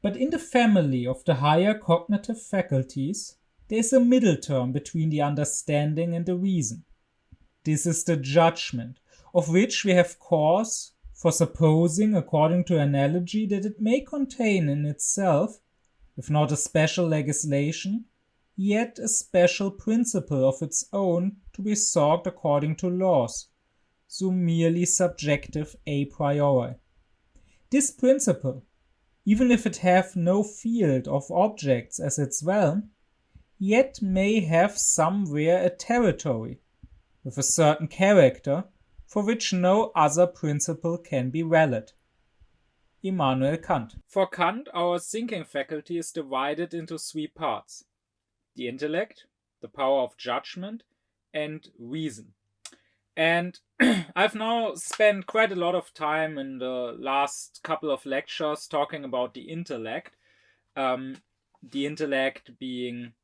But in the family of the higher cognitive faculties, there is a middle term between the understanding and the reason. This is the judgment, of which we have cause for supposing, according to analogy, that it may contain in itself, if not a special legislation, yet a special principle of its own to be sought according to laws, so merely subjective a priori. This principle, even if it have no field of objects as its realm, yet may have somewhere a territory, with a certain character, for which no other principle can be valid. Immanuel Kant. For Kant, our thinking faculty is divided into three parts: the intellect, the power of judgment, and reason. And I've now spent quite a lot of time in the last couple of lectures talking about the intellect. The intellect being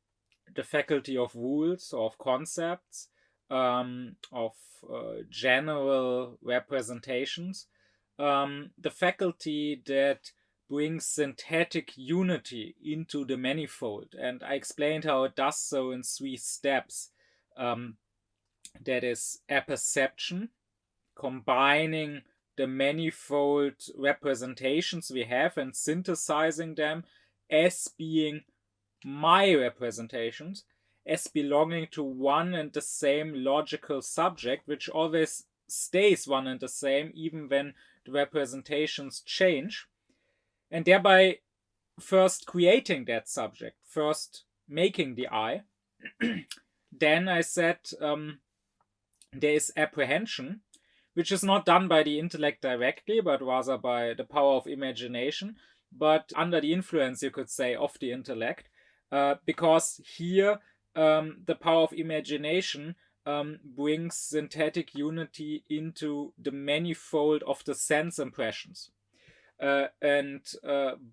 the faculty of rules, or of concepts, of general representations, the faculty that brings synthetic unity into the manifold. And I explained how it does so in 3 steps. That is apperception, combining the manifold representations we have and synthesizing them as being my representations, as belonging to one and the same logical subject, which always stays one and the same even when the representations change, and thereby first creating that subject, first making the I. Then I said there is apprehension, which is not done by the intellect directly, but rather by the power of imagination, but under the influence, you could say, of the intellect, because here the power of imagination brings synthetic unity into the manifold of the sense impressions. And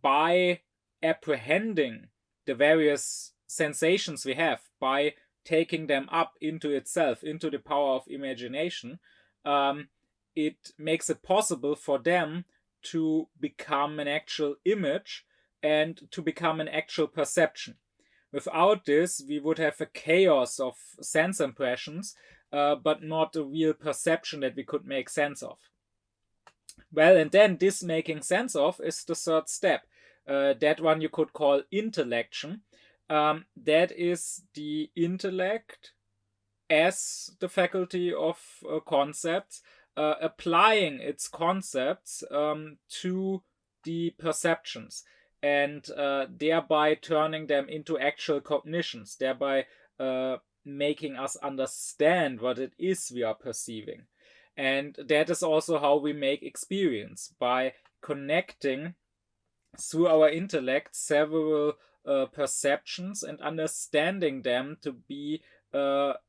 by apprehending the various sensations we have, by taking them up into itself, into the power of imagination, it makes it possible for them to become an actual image and to become an actual perception. Without this, we would have a chaos of sense impressions, but not a real perception that we could make sense of. Well, and then this making sense of is the third step. That one you could call intellection. That is the intellect as the faculty of concepts, applying its concepts to the perceptions, and thereby turning them into actual cognitions, thereby making us understand what it is we are perceiving. And that is also how we make experience, by connecting through our intellect several perceptions and understanding them to be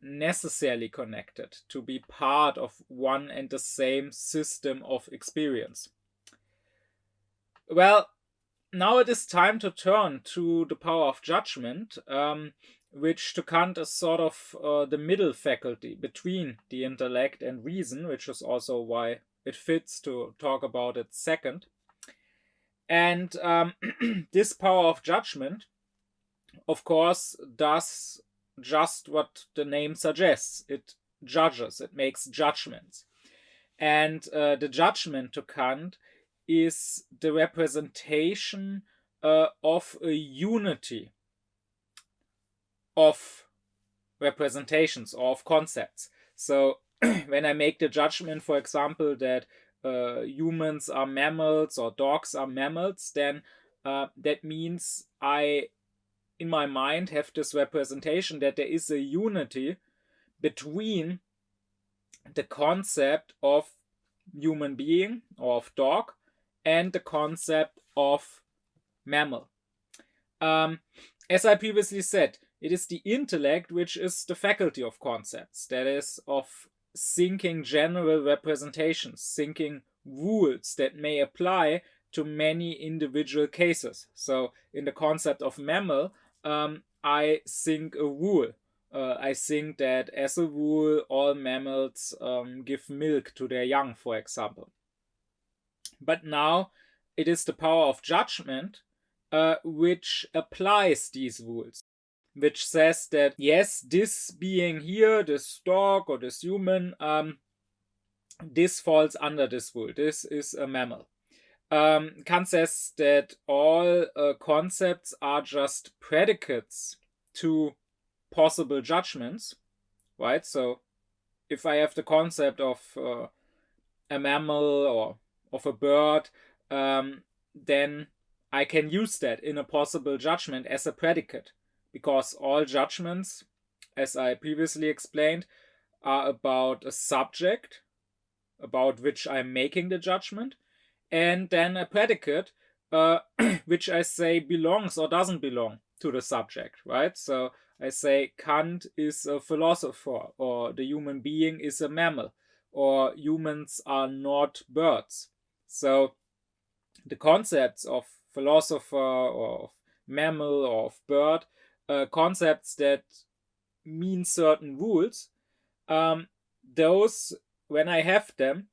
necessarily connected, to be part of one and the same system of experience. Well, now it is time to turn to the power of judgment, which to Kant is sort of the middle faculty between the intellect and reason, which is also why it fits to talk about it second. And this power of judgment, of course, does just what the name suggests. It judges, it makes judgments. And the judgment to Kant is the representation of a unity of representations or of concepts. So when I make the judgment, for example, that humans are mammals or dogs are mammals, then that means I, in my mind, have this representation that there is a unity between the concept of human being or of dog and the concept of mammal. As I previously said, it is the intellect which is the faculty of concepts, that is, of thinking general representations, thinking rules that may apply to many individual cases. So in the concept of mammal, I think a rule. I think that as a rule, all mammals give milk to their young, for example. But now it is the power of judgment which applies these rules, which says that yes, this being here, this dog or this human, this falls under this rule. This is a mammal. Kant says that all concepts are just predicates to possible judgments, right? So if I have the concept of a mammal or of a bird, then I can use that in a possible judgment as a predicate, because all judgments, as I previously explained, are about a subject about which I'm making the judgment, and then a predicate which I say belongs or doesn't belong to the subject, right? So I say Kant is a philosopher, or the human being is a mammal, or humans are not birds. So the concepts of philosopher or of mammal or of bird, concepts that mean certain rules, those, when I have them,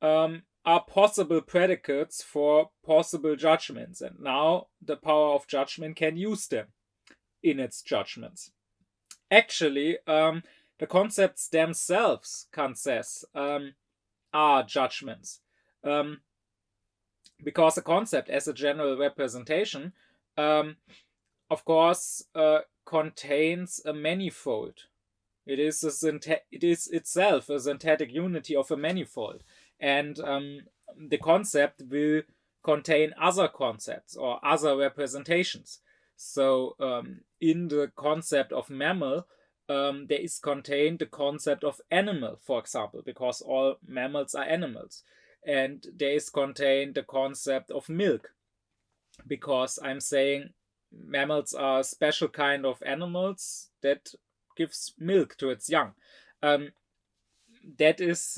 are possible predicates for possible judgments, and now the power of judgment can use them in its judgments. Actually, the concepts themselves, Kant says, are judgments, because a concept as a general representation, of course, contains a manifold. It is itself a synthetic unity of a manifold, and the concept will contain other concepts or other representations. So in the concept of mammal, there is contained the concept of animal, for example, because all mammals are animals. And there is contained the concept of milk, because I'm saying mammals are a special kind of animals that gives milk to its young. That is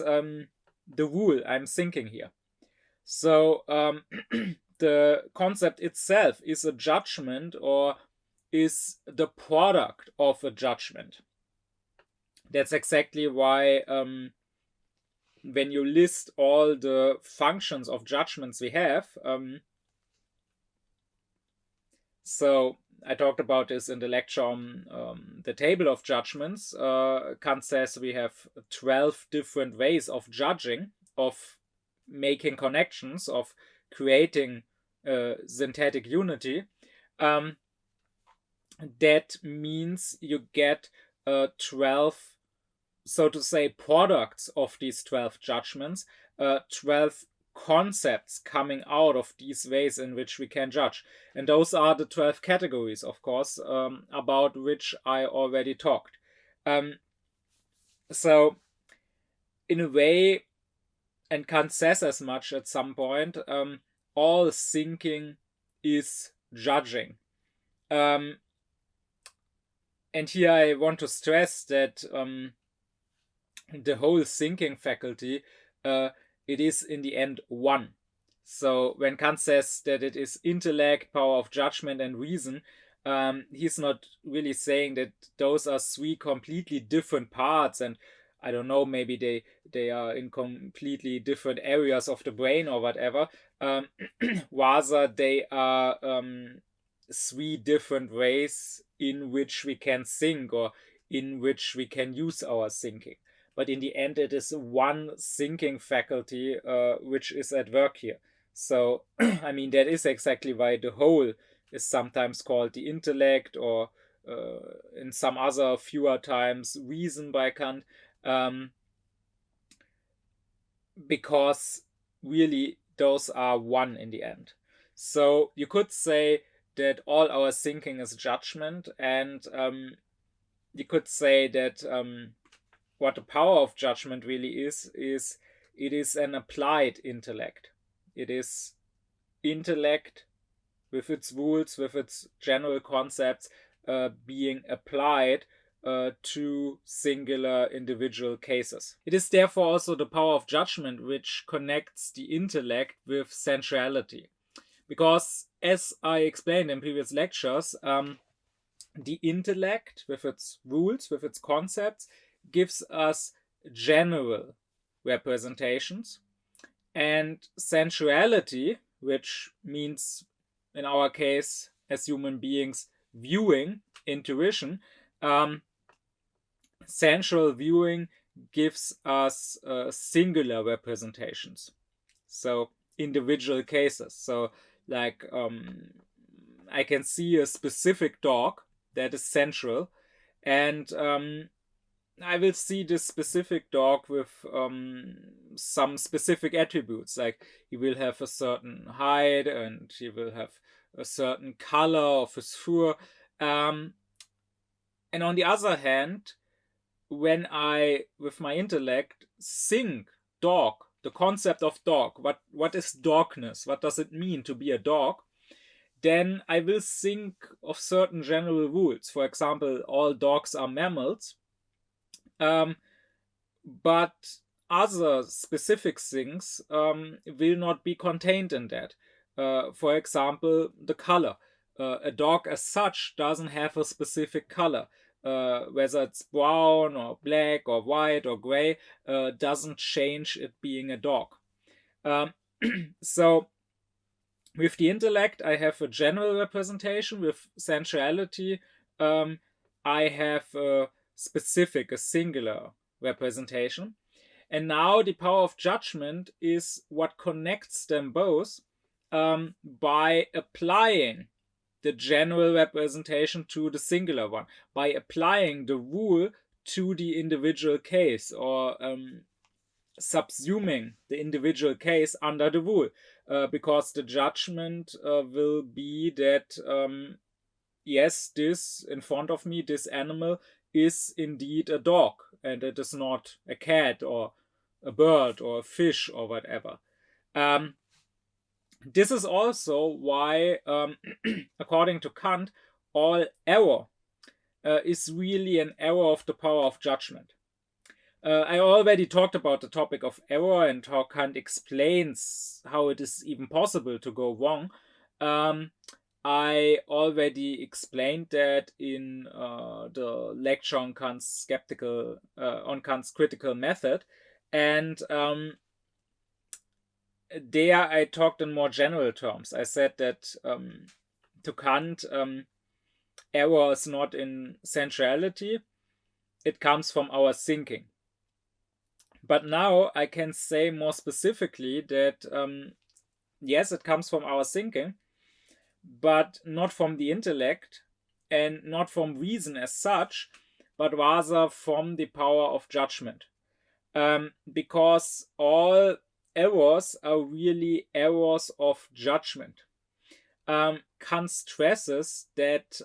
the rule I'm thinking here. So the concept itself is a judgment, or is the product of a judgment. That's exactly why when you list all the functions of judgments we have, so I talked about this in the lecture on the table of judgments. Kant says we have 12 different ways of judging, of making connections, of creating synthetic unity. That means you get 12, so to say, products of these 12 judgments, 12 concepts coming out of these ways in which we can judge. And those are the 12 categories, of course, about which I already talked. So, in a way, and Kant says as much at some point, all thinking is judging. And here I want to stress that the whole thinking faculty, it is in the end one. So when Kant says that it is intellect, power of judgment, and reason, he's not really saying that those are three completely different parts, and I don't know, maybe they are in completely different areas of the brain or whatever. Rather, they are three different ways in which we can think, or in which we can use our thinking. But in the end, it is one thinking faculty which is at work here. So, I mean, that is exactly why the whole is sometimes called the intellect, or in some other fewer times reason by Kant, because really those are one in the end. So you could say that all our thinking is judgment, and you could say that what the power of judgment really is it is an applied intellect. It is intellect with its rules, with its general concepts, being applied to singular individual cases. It is therefore also the power of judgment which connects the intellect with sensuality. Because, as I explained in previous lectures, the intellect, with its rules, with its concepts, gives us general representations, and sensuality, which means in our case, as human beings, viewing, intuition, sensual viewing gives us singular representations. So individual cases. So like I can see a specific dog that is sensual, and I will see this specific dog with some specific attributes, like he will have a certain height and he will have a certain color of his fur. And on the other hand, when I, with my intellect, think dog, the concept of dog, what is dogness? What does it mean to be a dog? Then I will think of certain general rules. For example, all dogs are mammals. But other specific things will not be contained in that. For example, the color. A dog as such doesn't have a specific color. Whether it's brown or black or white or gray doesn't change it being a dog. So with the intellect, I have a general representation. With sensuality, I have a specific, a singular representation. And now the power of judgment is what connects them both by applying the general representation to the singular one, by applying the rule to the individual case, or subsuming the individual case under the rule, because the judgment will be that yes, this in front of me, this animal is indeed a dog, and it is not a cat or a bird or a fish or whatever. This is also why, according to Kant, all error is really an error of the power of judgment. I already talked about the topic of error and how Kant explains how it is even possible to go wrong. I already explained that in the lecture on Kant's critical method, and there I talked in more general terms. I said that to Kant, error is not in sensuality; it comes from our thinking. But now I can say more specifically that yes, it comes from our thinking, but not from the intellect and not from reason as such, but rather from the power of judgment. Because all errors are really errors of judgment. Kant stresses that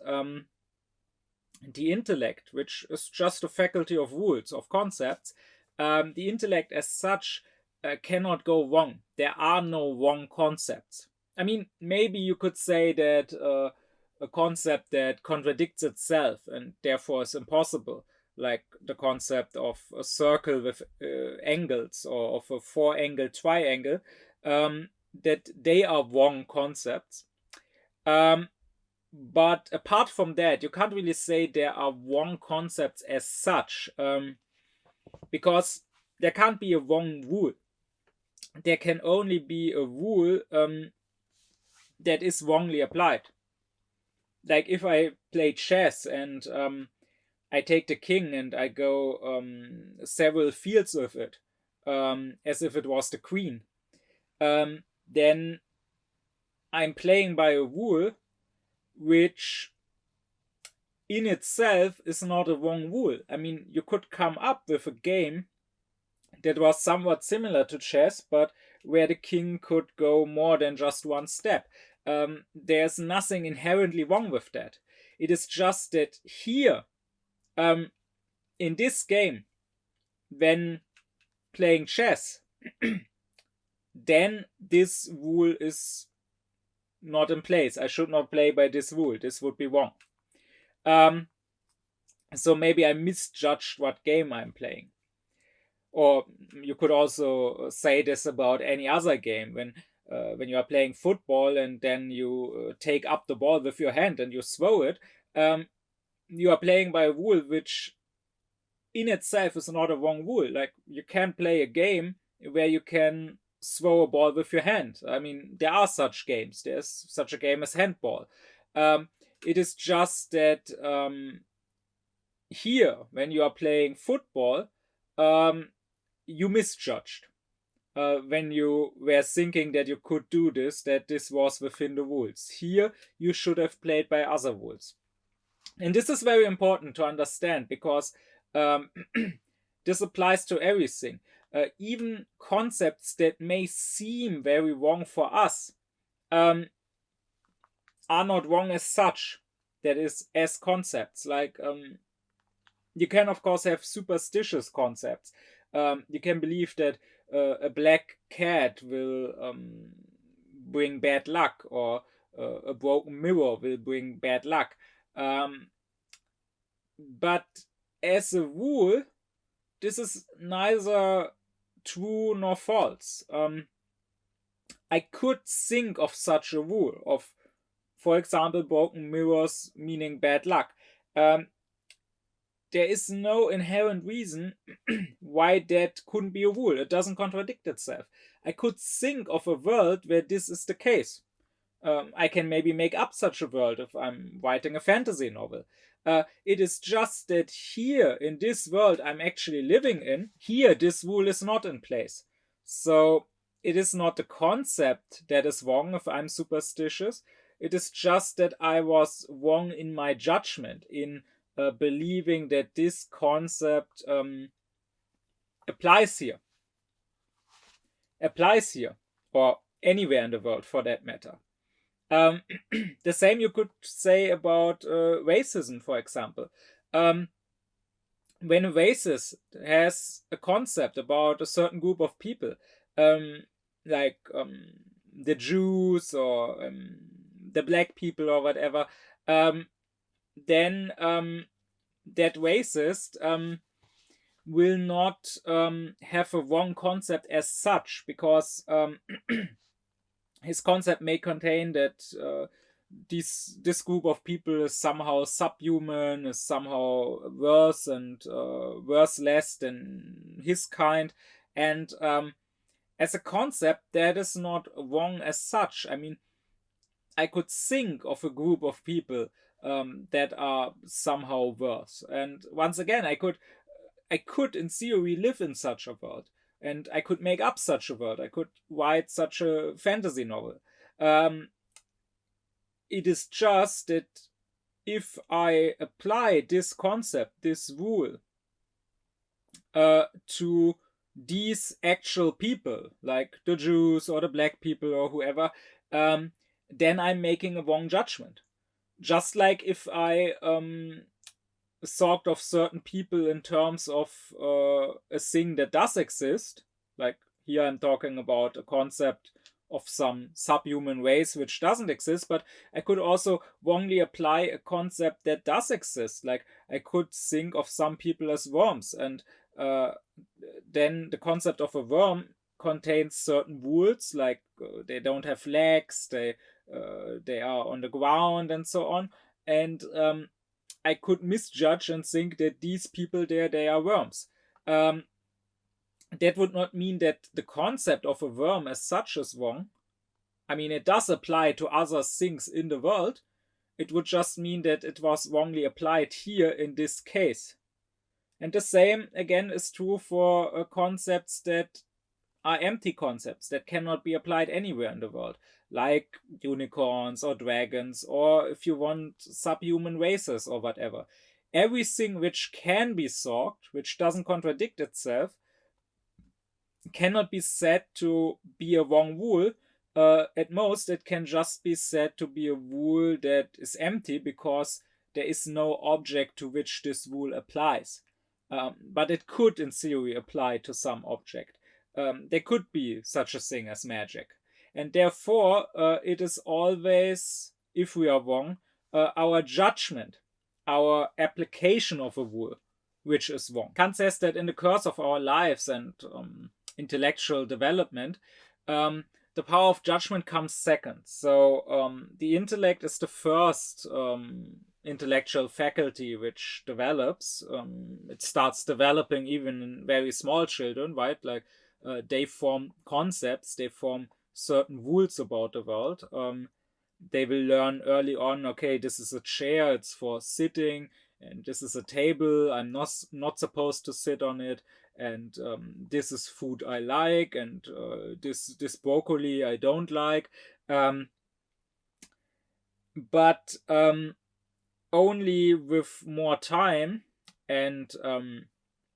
the intellect, which is just a faculty of rules, of concepts, the intellect as such cannot go wrong. There are no wrong concepts. I mean, maybe you could say that a concept that contradicts itself and therefore is impossible, like the concept of a circle with angles, or of a four-angle triangle, that they are wrong concepts. But apart from that, you can't really say there are wrong concepts as such, because there can't be a wrong rule. There can only be a rule that is wrongly applied. Like if I play chess and I take the king and I go several fields with it, as if it was the queen, then I'm playing by a rule which in itself is not a wrong rule. I mean, you could come up with a game that was somewhat similar to chess, but where the king could go more than just one step. There's nothing inherently wrong with that. It is just that here, in this game, when playing chess, then this rule is not in place. I should not play by this rule. This would be wrong. So maybe I misjudged what game I'm playing. Or you could also say this about any other game. When you are playing football and then you take up the ball with your hand and you throw it, you are playing by a rule which in itself is not a wrong rule. Like, you can play a game where you can throw a ball with your hand. I mean, there are such games. There's such a game as handball. It is just that here, when you are playing football, you misjudged. When you were thinking that you could do this, that this was within the rules. Here, you should have played by other rules. And this is very important to understand, because this applies to everything. Even concepts that may seem very wrong for us are not wrong as such. That is, as concepts. Like, you can, of course, have superstitious concepts. You can believe that a black cat will bring bad luck, or a broken mirror will bring bad luck. But as a rule, this is neither true nor false. I could think of such a rule of, for example, broken mirrors meaning bad luck. There is no inherent reason why that couldn't be a rule. It doesn't contradict itself. I could think of a world where this is the case. I can maybe make up such a world if I'm writing a fantasy novel. It is just that here, in this world I'm actually living in, here this rule is not in place. So it is not the concept that is wrong if I'm superstitious. It is just that I was wrong in my judgment, in believing that this concept applies here, or anywhere in the world for that matter. The same you could say about racism, for example. When a racist has a concept about a certain group of people, like the Jews or the black people or whatever, then that racist will not have a wrong concept as such, because his concept may contain that this group of people is somehow subhuman, is somehow worse and worse less than his kind, and as a concept that is not wrong as such. I mean, I could think of a group of people that are somehow worse, and once again, I could in theory live in such a world, and I could make up such a world. I could write such a fantasy novel. It is just that if I apply this concept, this rule, to these actual people, like the Jews or the black people or whoever, then I'm making a wrong judgment. Just like if I thought of certain people in terms of a thing that does exist, like here I'm talking about a concept of some subhuman race which doesn't exist, but I could also wrongly apply a concept that does exist. Like I could think of some people as worms, and then the concept of a worm contains certain rules, like they don't have legs, they are on the ground and so on, and I could misjudge and think that these people there, they are worms. That would not mean that the concept of a worm as such is wrong. I mean, it does apply to other things in the world. It would just mean that it was wrongly applied here in this case. And the same, again, is true for concepts that are empty concepts, that cannot be applied anywhere in the world, like unicorns or dragons, or if you want, subhuman races or whatever. Everything which can be thought, which doesn't contradict itself, cannot be said to be a wrong rule. At most, it can just be said to be a rule that is empty because there is no object to which this rule applies. But it could, in theory, apply to some object. There could be such a thing as magic. And therefore, it is always, if we are wrong, our judgment, our application of a rule, which is wrong. Kant says that in the course of our lives and intellectual development, the power of judgment comes second. So the intellect is the first intellectual faculty which develops. It starts developing even in very small children, right? Like they form concepts, they form certain rules about the world. They will learn early on, okay, this is a chair, it's for sitting, and this is a table, I'm not supposed to sit on it, and this is food I like, and this broccoli I don't like. But only with more time and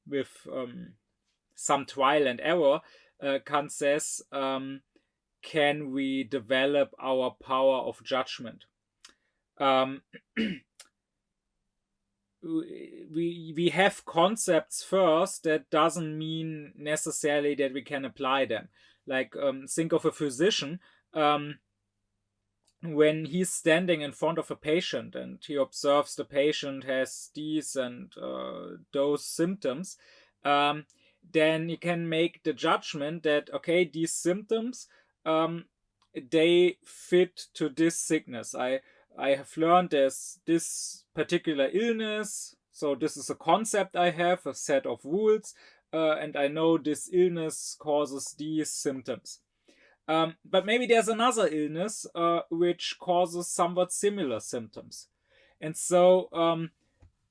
with some trial and error, Kant says, can we develop our power of judgment. We have concepts first. That doesn't mean necessarily that we can apply them. Like, think of a physician. When he's standing in front of a patient and he observes the patient has these and those symptoms, then he can make the judgment that, okay, these symptoms, they fit to this sickness. I have learned there's this particular illness, so this is a concept I have, a set of rules, and I know this illness causes these symptoms. But maybe there's another illness which causes somewhat similar symptoms. And so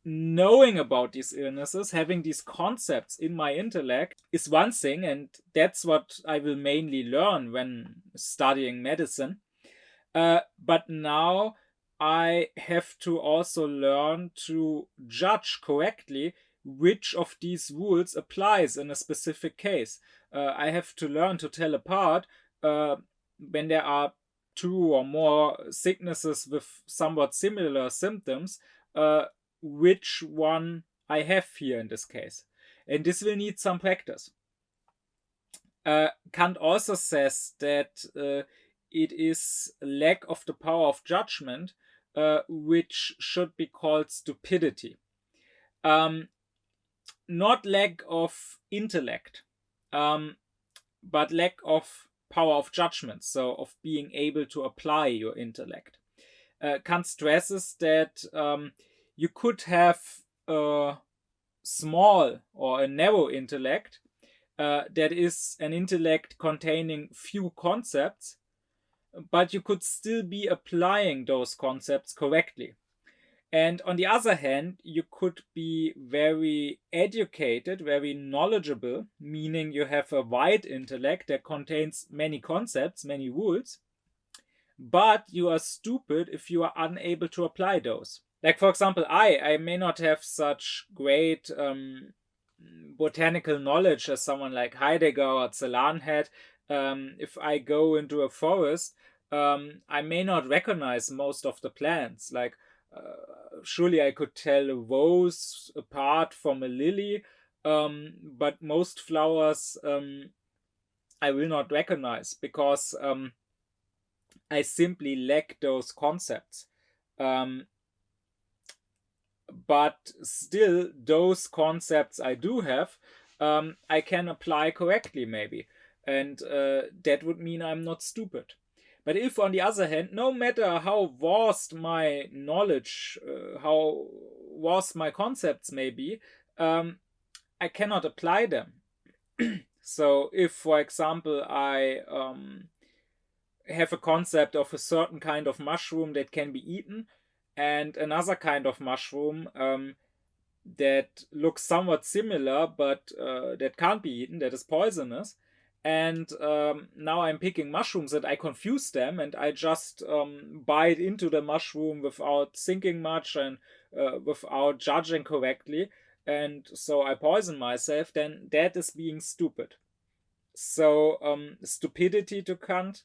knowing about these illnesses, having these concepts in my intellect is one thing, and that's what I will mainly learn when studying medicine. But now I have to also learn to judge correctly which of these rules applies in a specific case. I have to learn to tell apart when there are two or more sicknesses with somewhat similar symptoms, which one I have here in this case. And this will need some practice. Kant also says that it is lack of the power of judgment which should be called stupidity. Not lack of intellect, but lack of power of judgment, so of being able to apply your intellect. Kant stresses that you could have a small or a narrow intellect, that is an intellect containing few concepts, but you could still be applying those concepts correctly. And on the other hand, you could be very educated, very knowledgeable, meaning you have a wide intellect that contains many concepts, many rules, but you are stupid if you are unable to apply those. Like, for example, I may not have such great botanical knowledge as someone like Heidegger or Celan had. If I go into a forest, I may not recognize most of the plants. Like, surely I could tell a rose apart from a lily, but most flowers I will not recognize because I simply lack those concepts. But still, those concepts I do have, I can apply correctly maybe. And that would mean I'm not stupid. But if, on the other hand, no matter how vast my knowledge, how vast my concepts may be, I cannot apply them. So if, for example, I have a concept of a certain kind of mushroom that can be eaten, and another kind of mushroom that looks somewhat similar, but that can't be eaten, that is poisonous, and now I'm picking mushrooms and I confuse them and I just bite into the mushroom without thinking much and without judging correctly, and so I poison myself, then that is being stupid. So stupidity to Kant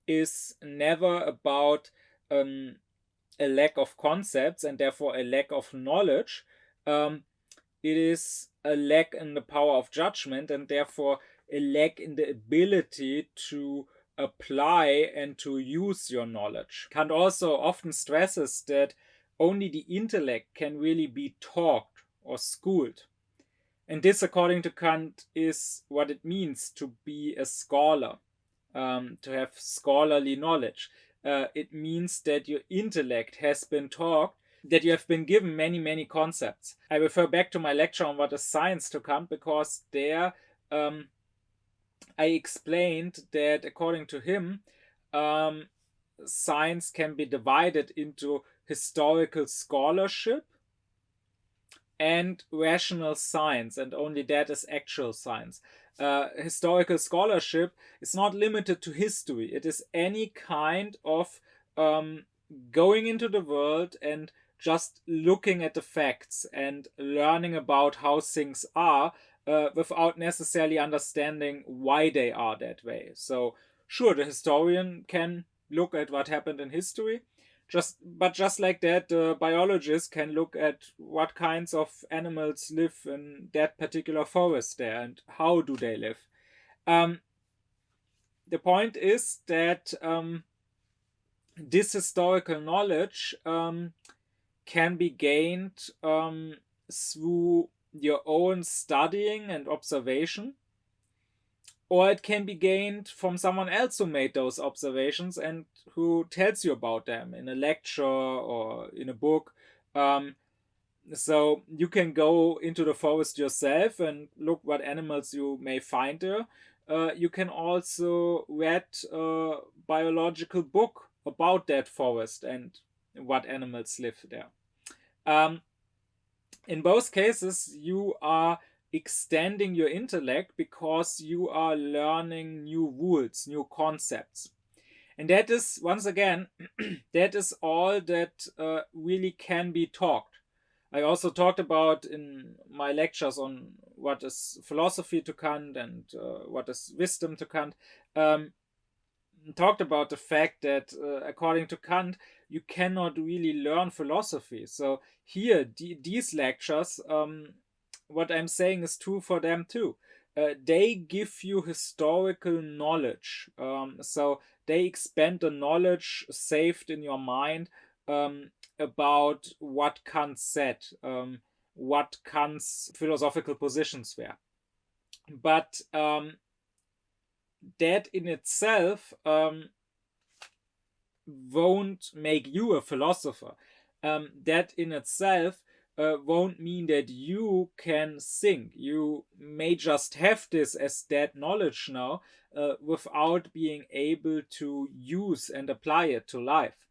is never about a lack of concepts and therefore a lack of knowledge. It is a lack in the power of judgment and therefore a lack in the ability to apply and to use your knowledge. Kant also often stresses that only the intellect can really be taught or schooled. And this, according to Kant, is what it means to be a scholar, to have scholarly knowledge. It means that your intellect has been taught, that you have been given many, many concepts. I refer back to my lecture on what is science to Kant, because there I explained that according to him, science can be divided into historical scholarship and rational science, and only that is actual science. Historical scholarship is not limited to history, it is any kind of going into the world and just looking at the facts and learning about how things are without necessarily understanding why they are that way. So, sure, the historian can look at what happened in history, just like that, the biologist can look at what kinds of animals live in that particular forest there and how do they live. Um, the point is that this historical knowledge can be gained through your own studying and observation, or it can be gained from someone else who made those observations and who tells you about them in a lecture or in a book. So you can go into the forest yourself and look what animals you may find there. You can also read a biological book about that forest and what animals live there. In both cases, you are extending your intellect because you are learning new rules, new concepts. And that is, once again, that is all that really can be talked. I also talked about in my lectures on what is philosophy to Kant and what is wisdom to Kant. Talked about the fact that according to Kant, you cannot really learn philosophy. So here, these lectures, what I'm saying is true for them too. They give you historical knowledge. So they expand the knowledge saved in your mind about what Kant said, what Kant's philosophical positions were. But that in itself won't make you a philosopher. That in itself won't mean that you can think. You may just have this as that knowledge now without being able to use and apply it to life.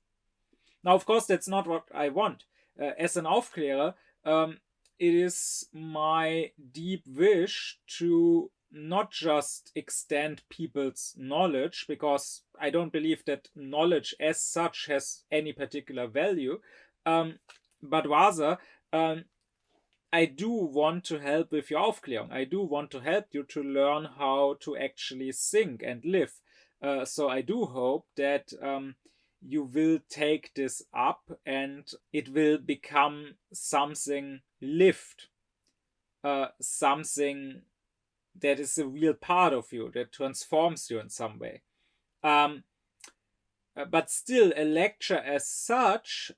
Now, of course, that's not what I want. As an Aufklärer, it is my deep wish to not just extend people's knowledge, because I don't believe that knowledge as such has any particular value, but rather I do want to help with your Aufklärung. I do want to help you to learn how to actually think and live. So I do hope that you will take this up and it will become something lived, something that is a real part of you, that transforms you in some way. But still, a lecture as such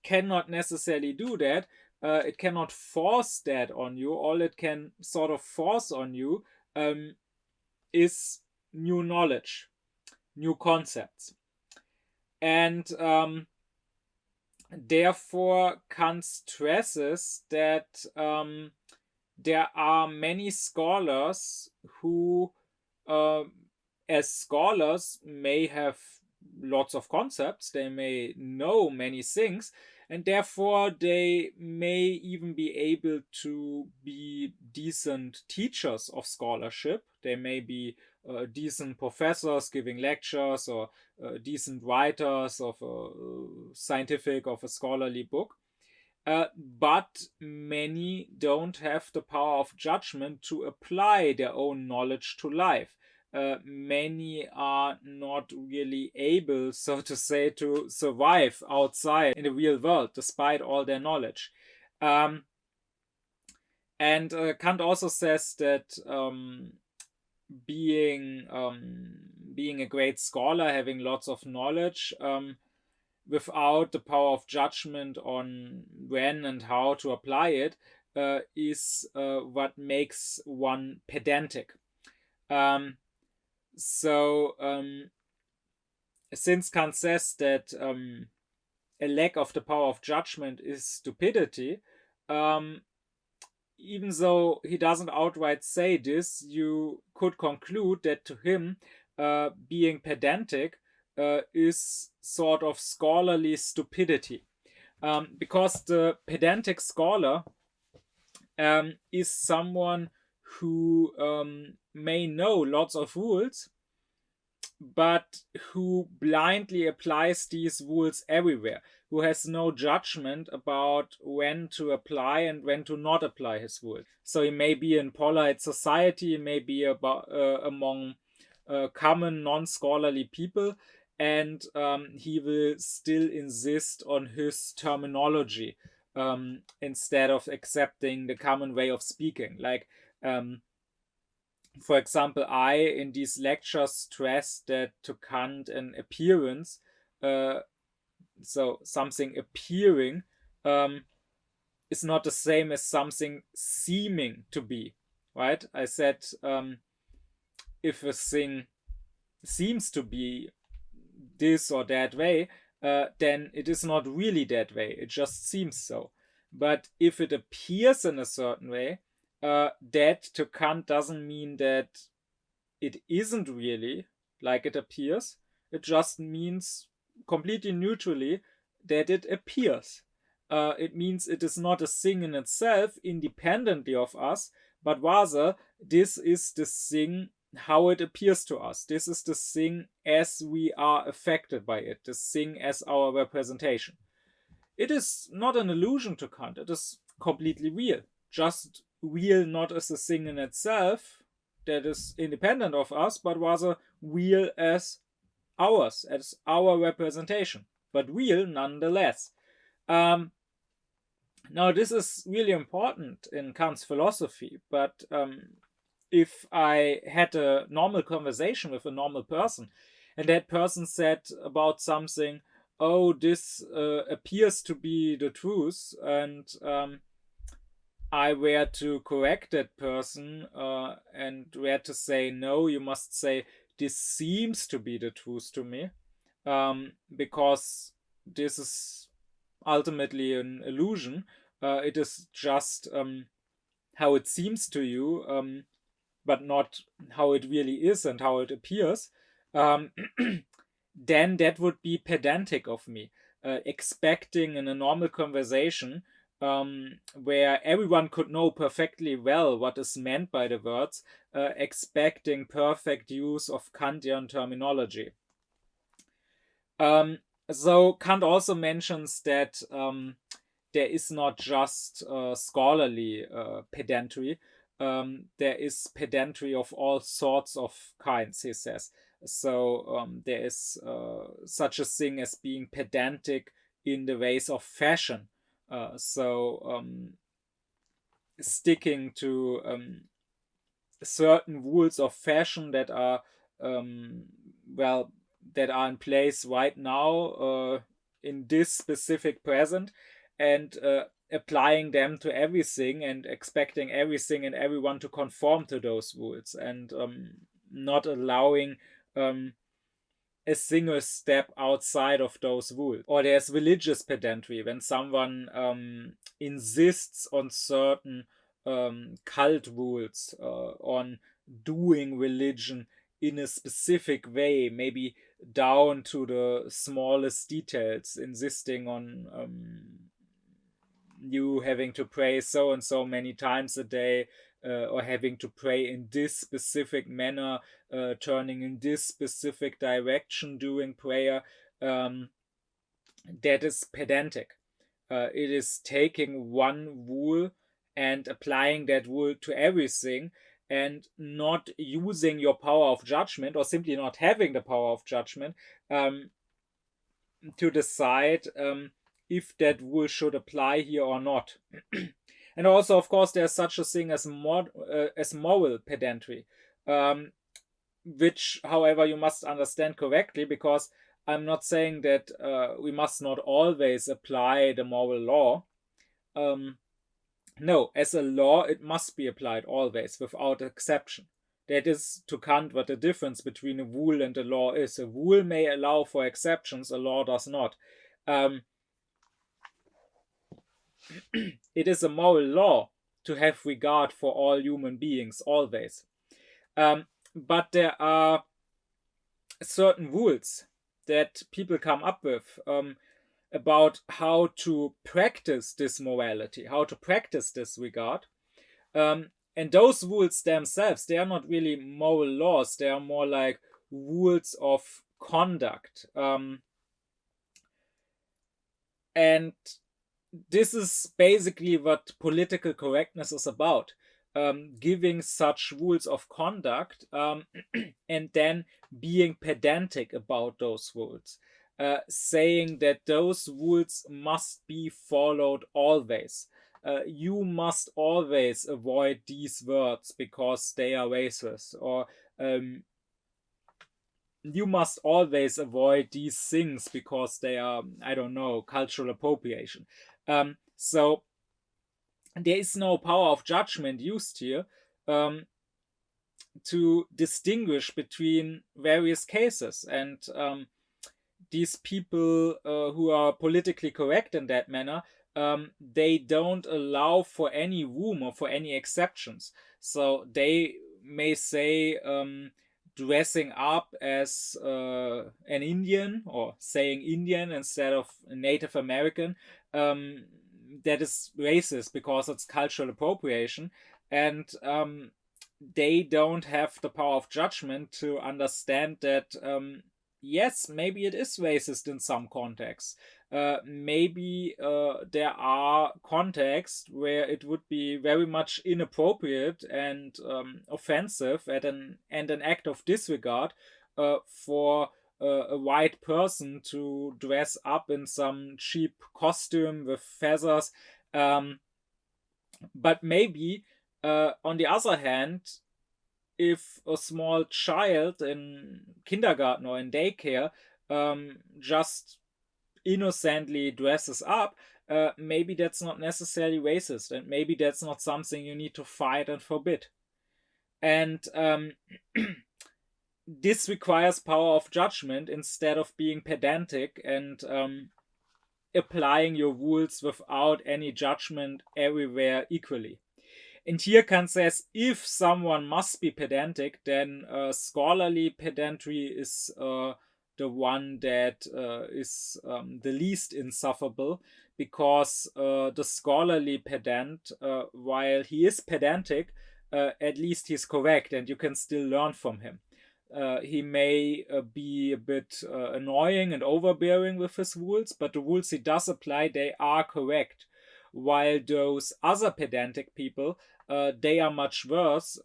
cannot necessarily do that. It cannot force that on you. All it can sort of force on you is new knowledge, new concepts. And therefore, Kant stresses that there are many scholars who, as scholars, may have lots of concepts, they may know many things, and therefore they may even be able to be decent teachers of scholarship. They may be decent professors giving lectures, or decent writers of a scientific, of a scholarly book. But many don't have the power of judgment to apply their own knowledge to life. Many are not really able, so to say, to survive outside in the real world despite all their knowledge. And Kant also says that being a great scholar, having lots of knowledge, without the power of judgment on when and how to apply it, is what makes one pedantic. Since Kant says that a lack of the power of judgment is stupidity, even though he doesn't outright say this, you could conclude that to him, being pedantic is sort of scholarly stupidity. Because the pedantic scholar is someone who may know lots of rules, but who blindly applies these rules everywhere, who has no judgment about when to apply and when to not apply his rules. So he may be in polite society, he may be among common non-scholarly people, and he will still insist on his terminology instead of accepting the common way of speaking. Like, for example, I in these lectures stress that to Kant an appearance, so something appearing, is not the same as something seeming to be, right? I said if a thing seems to be this or that way, then it is not really that way, it just seems so. But if it appears in a certain way, that to Kant doesn't mean that it isn't really like it appears. It just means completely neutrally that it appears. It means it is not a thing in itself, independently of us, but rather this is the thing how it appears to us. This is the thing as we are affected by it, the thing as our representation. It is not an illusion to Kant, it is completely real. Just real not as a thing in itself that is independent of us, but rather real as ours, as our representation, but real nonetheless. Now, this is really important in Kant's philosophy, but if I had a normal conversation with a normal person, and that person said about something, oh, this appears to be the truth, and I were to correct that person and were to say, no, you must say, this seems to be the truth to me, because this is ultimately an illusion. It is just how it seems to you, but not how it really is and how it appears. Then that would be pedantic of me, expecting in a normal conversation where everyone could know perfectly well what is meant by the words, expecting perfect use of Kantian terminology. So Kant also mentions that there is not just scholarly pedantry, there is pedantry of all sorts of kinds, he says. So there is such a thing as being pedantic in the ways of fashion. So sticking to certain rules of fashion that are that are in place right now in this specific present, and applying them to everything and expecting everything and everyone to conform to those rules, and not allowing a single step outside of those rules. Or there's religious pedantry, when someone insists on certain cult rules, on doing religion in a specific way, maybe down to the smallest details, insisting on you having to pray so and so many times a day, or having to pray in this specific manner, turning in this specific direction during prayer. That is pedantic. It is taking one rule and applying that rule to everything, and not using your power of judgment, or simply not having the power of judgment, to decide if that rule should apply here or not. And also, of course, there's such a thing as moral pedantry, which, however, you must understand correctly, because I'm not saying that we must not always apply the moral law. No, as a law, it must be applied always, without exception. That is, to Kant, what the difference between a rule and a law is. A rule may allow for exceptions, a law does not. It is a moral law to have regard for all human beings always. But there are certain rules that people come up with about how to practice this morality, how to practice this regard. And those rules themselves, they are not really moral laws, they are more like rules of conduct. And this is basically what political correctness is about. Giving such rules of conduct and then being pedantic about those rules. Saying that those rules must be followed always. You must always avoid these words because they are racist, or you must always avoid these things because they are, I don't know, cultural appropriation. So there is no power of judgment used here to distinguish between various cases. And these people who are politically correct in that manner, they don't allow for any room or for any exceptions. So they may say dressing up as an Indian, or saying Indian instead of Native American, that is racist because it's cultural appropriation. And they don't have the power of judgment to understand that yes, maybe it is racist in some contexts. Maybe there are contexts where it would be very much inappropriate and offensive and an act of disregard for a white person to dress up in some cheap costume with feathers. But maybe, on the other hand, if a small child in kindergarten or in daycare just innocently dresses up, maybe that's not necessarily racist, and maybe that's not something you need to fight and forbid. And this requires power of judgment instead of being pedantic and applying your rules without any judgment everywhere equally. And here Kant says, if someone must be pedantic, then scholarly pedantry is the one that is the least insufferable, because the scholarly pedant, while he is pedantic, at least he's correct and you can still learn from him. He may be a bit annoying and overbearing with his rules, but the rules he does apply, they are correct. While those other pedantic people, they are much worse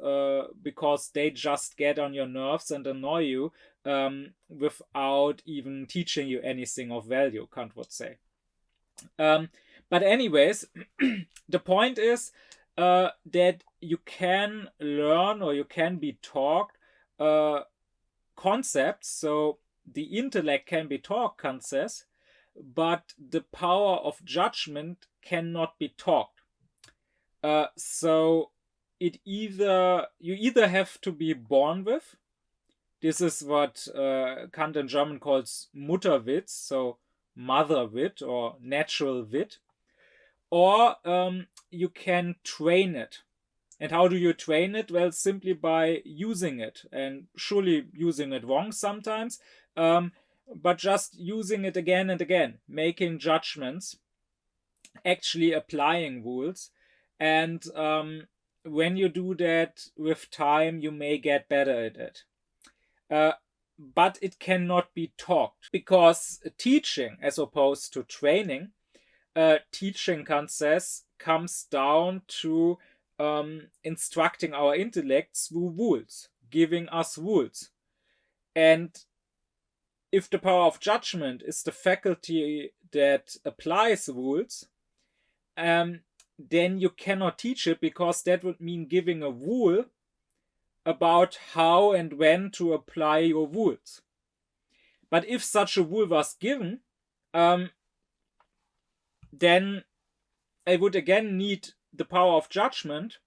because they just get on your nerves and annoy you without even teaching you anything of value, Kant would say. But anyways, the point is that you can learn, or you can be taught concepts. So the intellect can be taught, Kant says, but the power of judgment cannot be taught. So you either have to be born with. This is what Kant in German calls Mutterwitz, so mother wit or natural wit, or you can train it. And how do you train it? Well, simply by using it, and surely using it wrong sometimes, but just using it again and again, making judgments, actually applying rules. And when you do that with time, you may get better at it. But it cannot be taught, because teaching, as opposed to training, teaching, Kant says, comes down to instructing our intellects through rules, giving us rules. And if the power of judgment is the faculty that applies rules, then you cannot teach it, because that would mean giving a rule about how and when to apply your rules. But if such a rule was given, then I would again need the power of judgment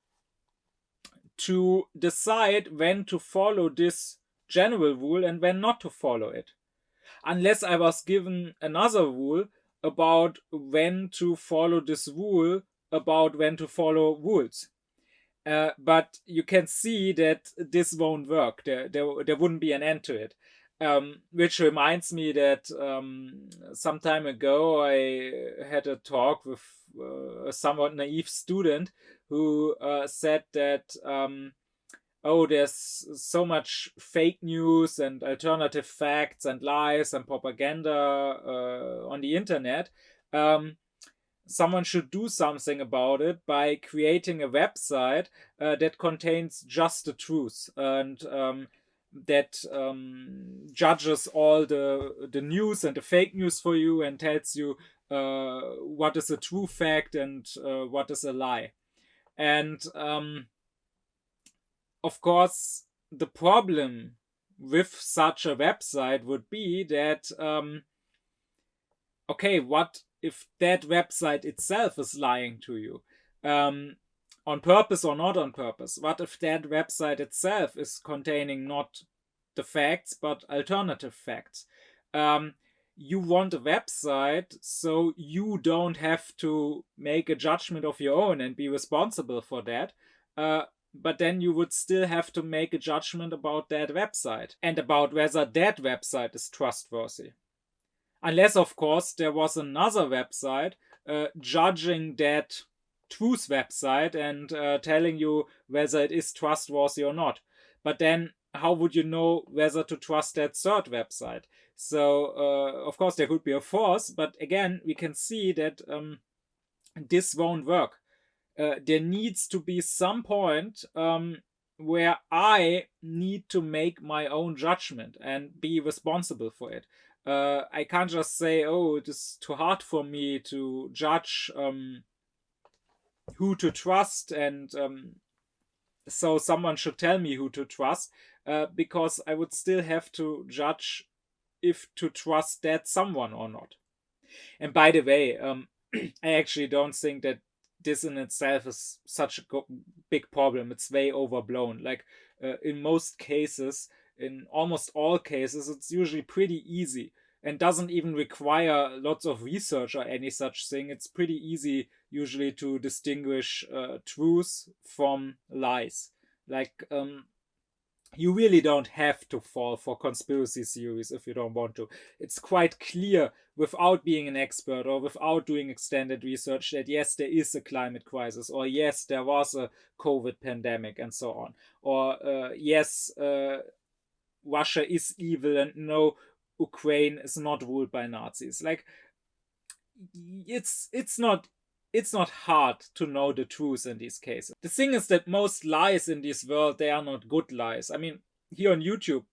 to decide when to follow this general rule and when not to follow it. Unless I was given another rule about when to follow this rule about when to follow rules. But you can see that this won't work. There wouldn't be an end to it. Which reminds me that some time ago I had a talk with a somewhat naive student who said that there's so much fake news and alternative facts and lies and propaganda on the internet. Someone should do something about it by creating a website that contains just the truth and that judges all the news and the fake news for you and tells you what is a true fact and what is a lie. And of course, the problem with such a website would be that, what if that website itself is lying to you? On purpose or not on purpose? What if that website itself is containing not the facts, but alternative facts? You want a website so you don't have to make a judgment of your own and be responsible for that. But then you would still have to make a judgment about that website and about whether that website is trustworthy. Unless, of course, there was another website judging that truth website and telling you whether it is trustworthy or not. But then how would you know whether to trust that third website? So, of course, there could be a fourth, but again, we can see that this won't work. There needs to be some point where I need to make my own judgment and be responsible for it. I can't just say, it is too hard for me to judge who to trust, and so someone should tell me who to trust, because I would still have to judge if to trust that someone or not. And by the way, I actually don't think that this in itself is such a big problem. It's way overblown. Like in most cases, in almost all cases, it's usually pretty easy and doesn't even require lots of research or any such thing. It's pretty easy usually to distinguish truth from lies. Like you really don't have to fall for conspiracy theories if you don't want to. It's quite clear without being an expert or without doing extended research that yes, there is a climate crisis, or yes, there was a COVID pandemic and so on. Or yes, Russia is evil and no, Ukraine is not ruled by Nazis. Like it's not hard to know the truth in these cases. The thing is that most lies in this world, they are not good lies. I mean, here on YouTube,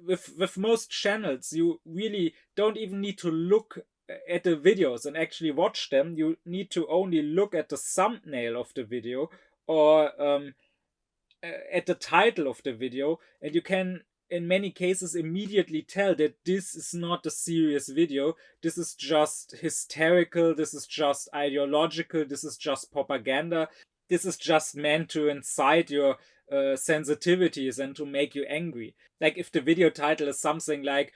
with most channels, you really don't even need to look at the videos and actually watch them. You need to only look at the thumbnail of the video or at the title of the video, and you can in many cases immediately tell that this is not a serious video. This is just hysterical. This is just ideological. This is just propaganda. This is just meant to incite your sensitivities and to make you angry. Like if the video title is something like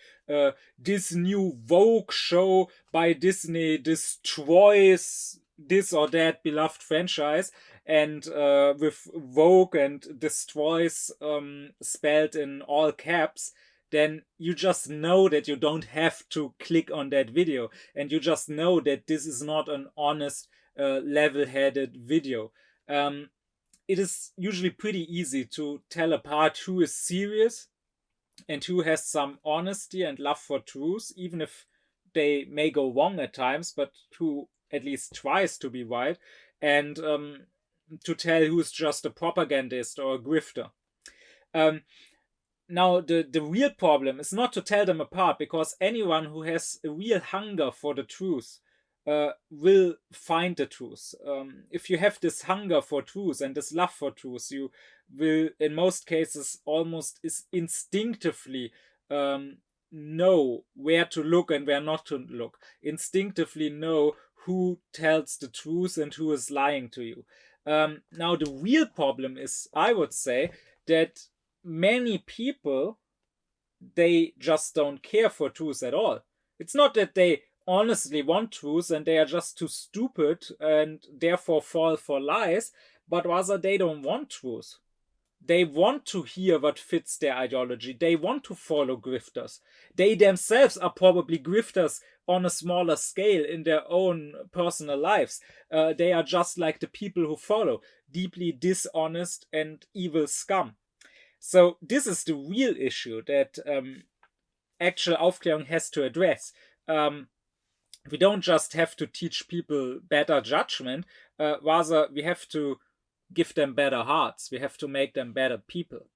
this new Vogue show by Disney destroys this or that beloved franchise, and with Vogue and destroys spelled in all caps, then you just know that you don't have to click on that video, and you just know that this is not an honest, level-headed video. It is usually pretty easy to tell apart who is serious and who has some honesty and love for truth, even if they may go wrong at times, but who at least tries to be right, and to tell who's just a propagandist or a grifter. Now, the real problem is not to tell them apart, because anyone who has a real hunger for the truth will find the truth. If you have this hunger for truth and this love for truth, you will, in most cases, almost instinctively know where to look and where not to look. Instinctively know who tells the truth and who is lying to you. Now, the real problem is, I would say, that many people, they just don't care for truth at all. It's not that they honestly want truth and they are just too stupid and therefore fall for lies, but rather they don't want truth. They want to hear what fits their ideology. They want to follow grifters. They themselves are probably grifters on a smaller scale in their own personal lives. They are just like the people who follow, deeply dishonest and evil scum. So this is the real issue that actual Aufklärung has to address. We don't just have to teach people better judgment, rather we have to give them better hearts. We have to make them better people.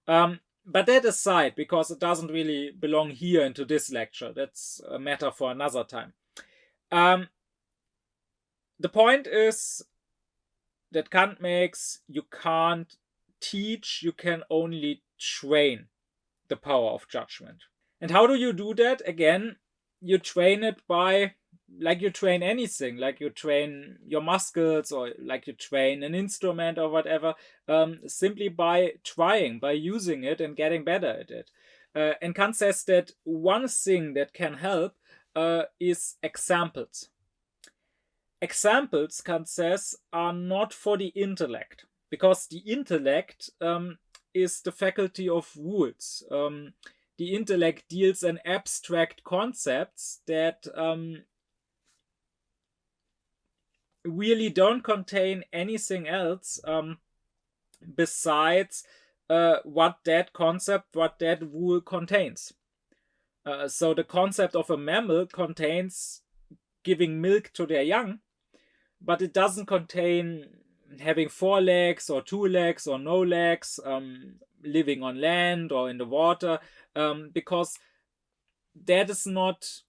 But that aside, because it doesn't really belong here into this lecture, that's a matter for another time. The point is that Kant makes, you can't teach, you can only train the power of judgment. And how do you do that? Again, you train it by, like you train anything, like you train your muscles or like you train an instrument or whatever, simply by trying, by using it and getting better at it. And Kant says that one thing that can help is examples. Examples, Kant says, are not for the intellect, because the intellect is the faculty of rules. The intellect deals in abstract concepts that really don't contain anything else besides what that concept, what that rule contains. So the concept of a mammal contains giving milk to their young, but it doesn't contain having 4 legs or 2 legs or no legs, living on land or in the water, because that is not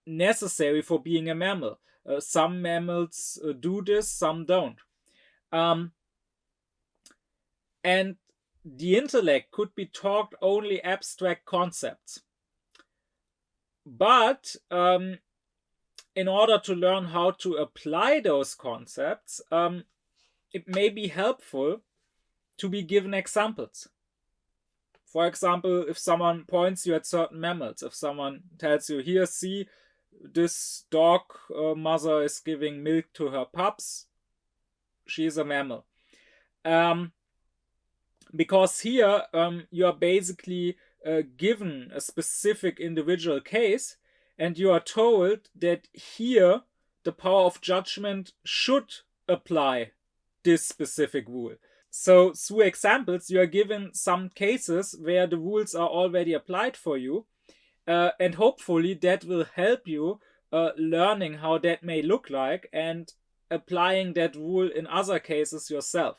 necessary for being a mammal. Some mammals do this, some don't. And the intellect could be taught only abstract concepts. But in order to learn how to apply those concepts, it may be helpful to be given examples. For example, if someone points you at certain mammals, if someone tells you, here, see, this dog mother is giving milk to her pups, she is a mammal. Because here you are basically given a specific individual case, and you are told that here the power of judgment should apply this specific rule. So through examples, you are given some cases where the rules are already applied for you, and hopefully that will help you learning how that may look like and applying that rule in other cases yourself.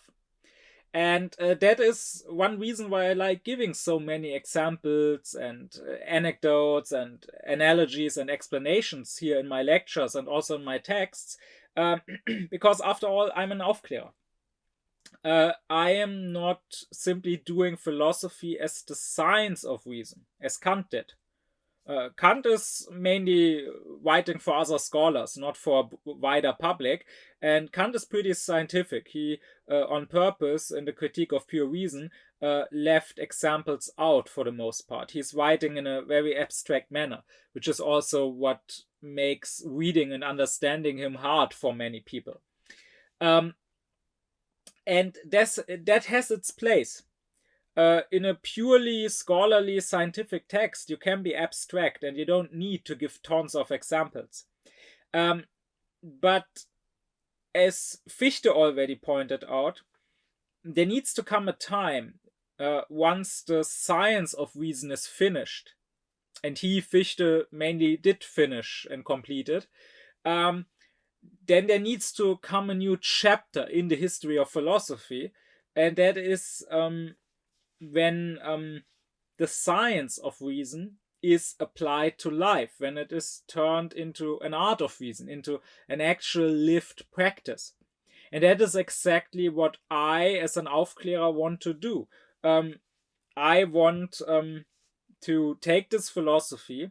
And that is one reason why I like giving so many examples and anecdotes and analogies and explanations here in my lectures and also in my texts, because after all, I'm an Aufklärer. I am not simply doing philosophy as the science of reason, as Kant did. Kant is mainly writing for other scholars, not for a wider public, and Kant is pretty scientific. He, on purpose, in the critique of pure reason, left examples out for the most part. He's writing in a very abstract manner, which is also what makes reading and understanding him hard for many people. And that has its place. In a purely scholarly scientific text, you can be abstract and you don't need to give tons of examples. But as Fichte already pointed out, there needs to come a time once the science of reason is finished, and Fichte, mainly did finish and complete it, then there needs to come a new chapter in the history of philosophy, and that is when the science of reason is applied to life, when it is turned into an art of reason, into an actual lived practice. And that is exactly what I, as an Aufklärer, want to do. I want to take this philosophy,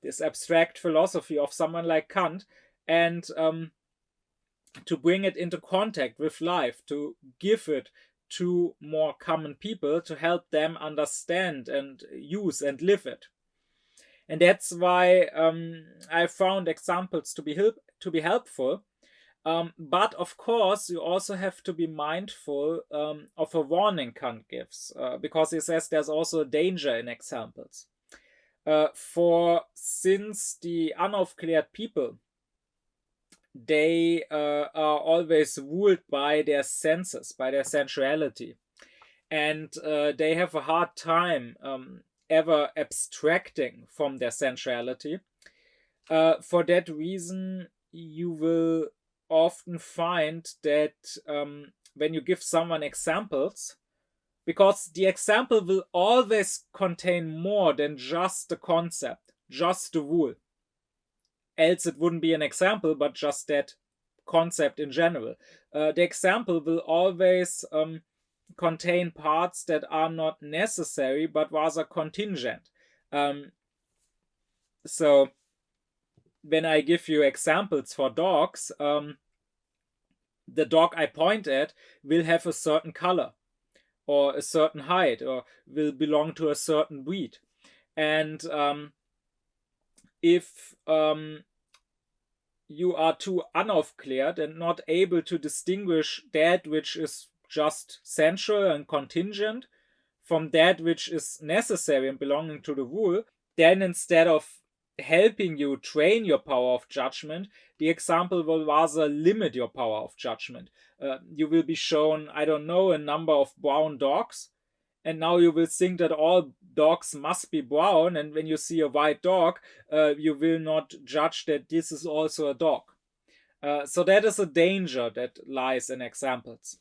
this abstract philosophy of someone like Kant, and to bring it into contact with life, to give it to more common people, to help them understand and use and live it. And that's why I found examples to be helpful. But of course, you also have to be mindful of a warning Kant gives, because he says there's also a danger in examples. For since the unaufkläred people, they are always ruled by their senses, by their sensuality, and they have a hard time ever abstracting from their sensuality. For that reason, you will often find that when you give someone examples, because the example will always contain more than just the concept, just the rule. Else it wouldn't be an example, but just that concept in general. The example will always contain parts that are not necessary, but rather contingent. So when I give you examples for dogs, the dog I point at will have a certain color or a certain height or will belong to a certain breed. And if you are too unaufkläred and not able to distinguish that which is just sensual and contingent from that which is necessary and belonging to the rule, then instead of helping you train your power of judgment, the example will rather limit your power of judgment. You will be shown, I don't know, a number of brown dogs, and now you will think that all dogs must be brown, and when you see a white dog, you will not judge that this is also a dog. So that is a danger that lies in examples.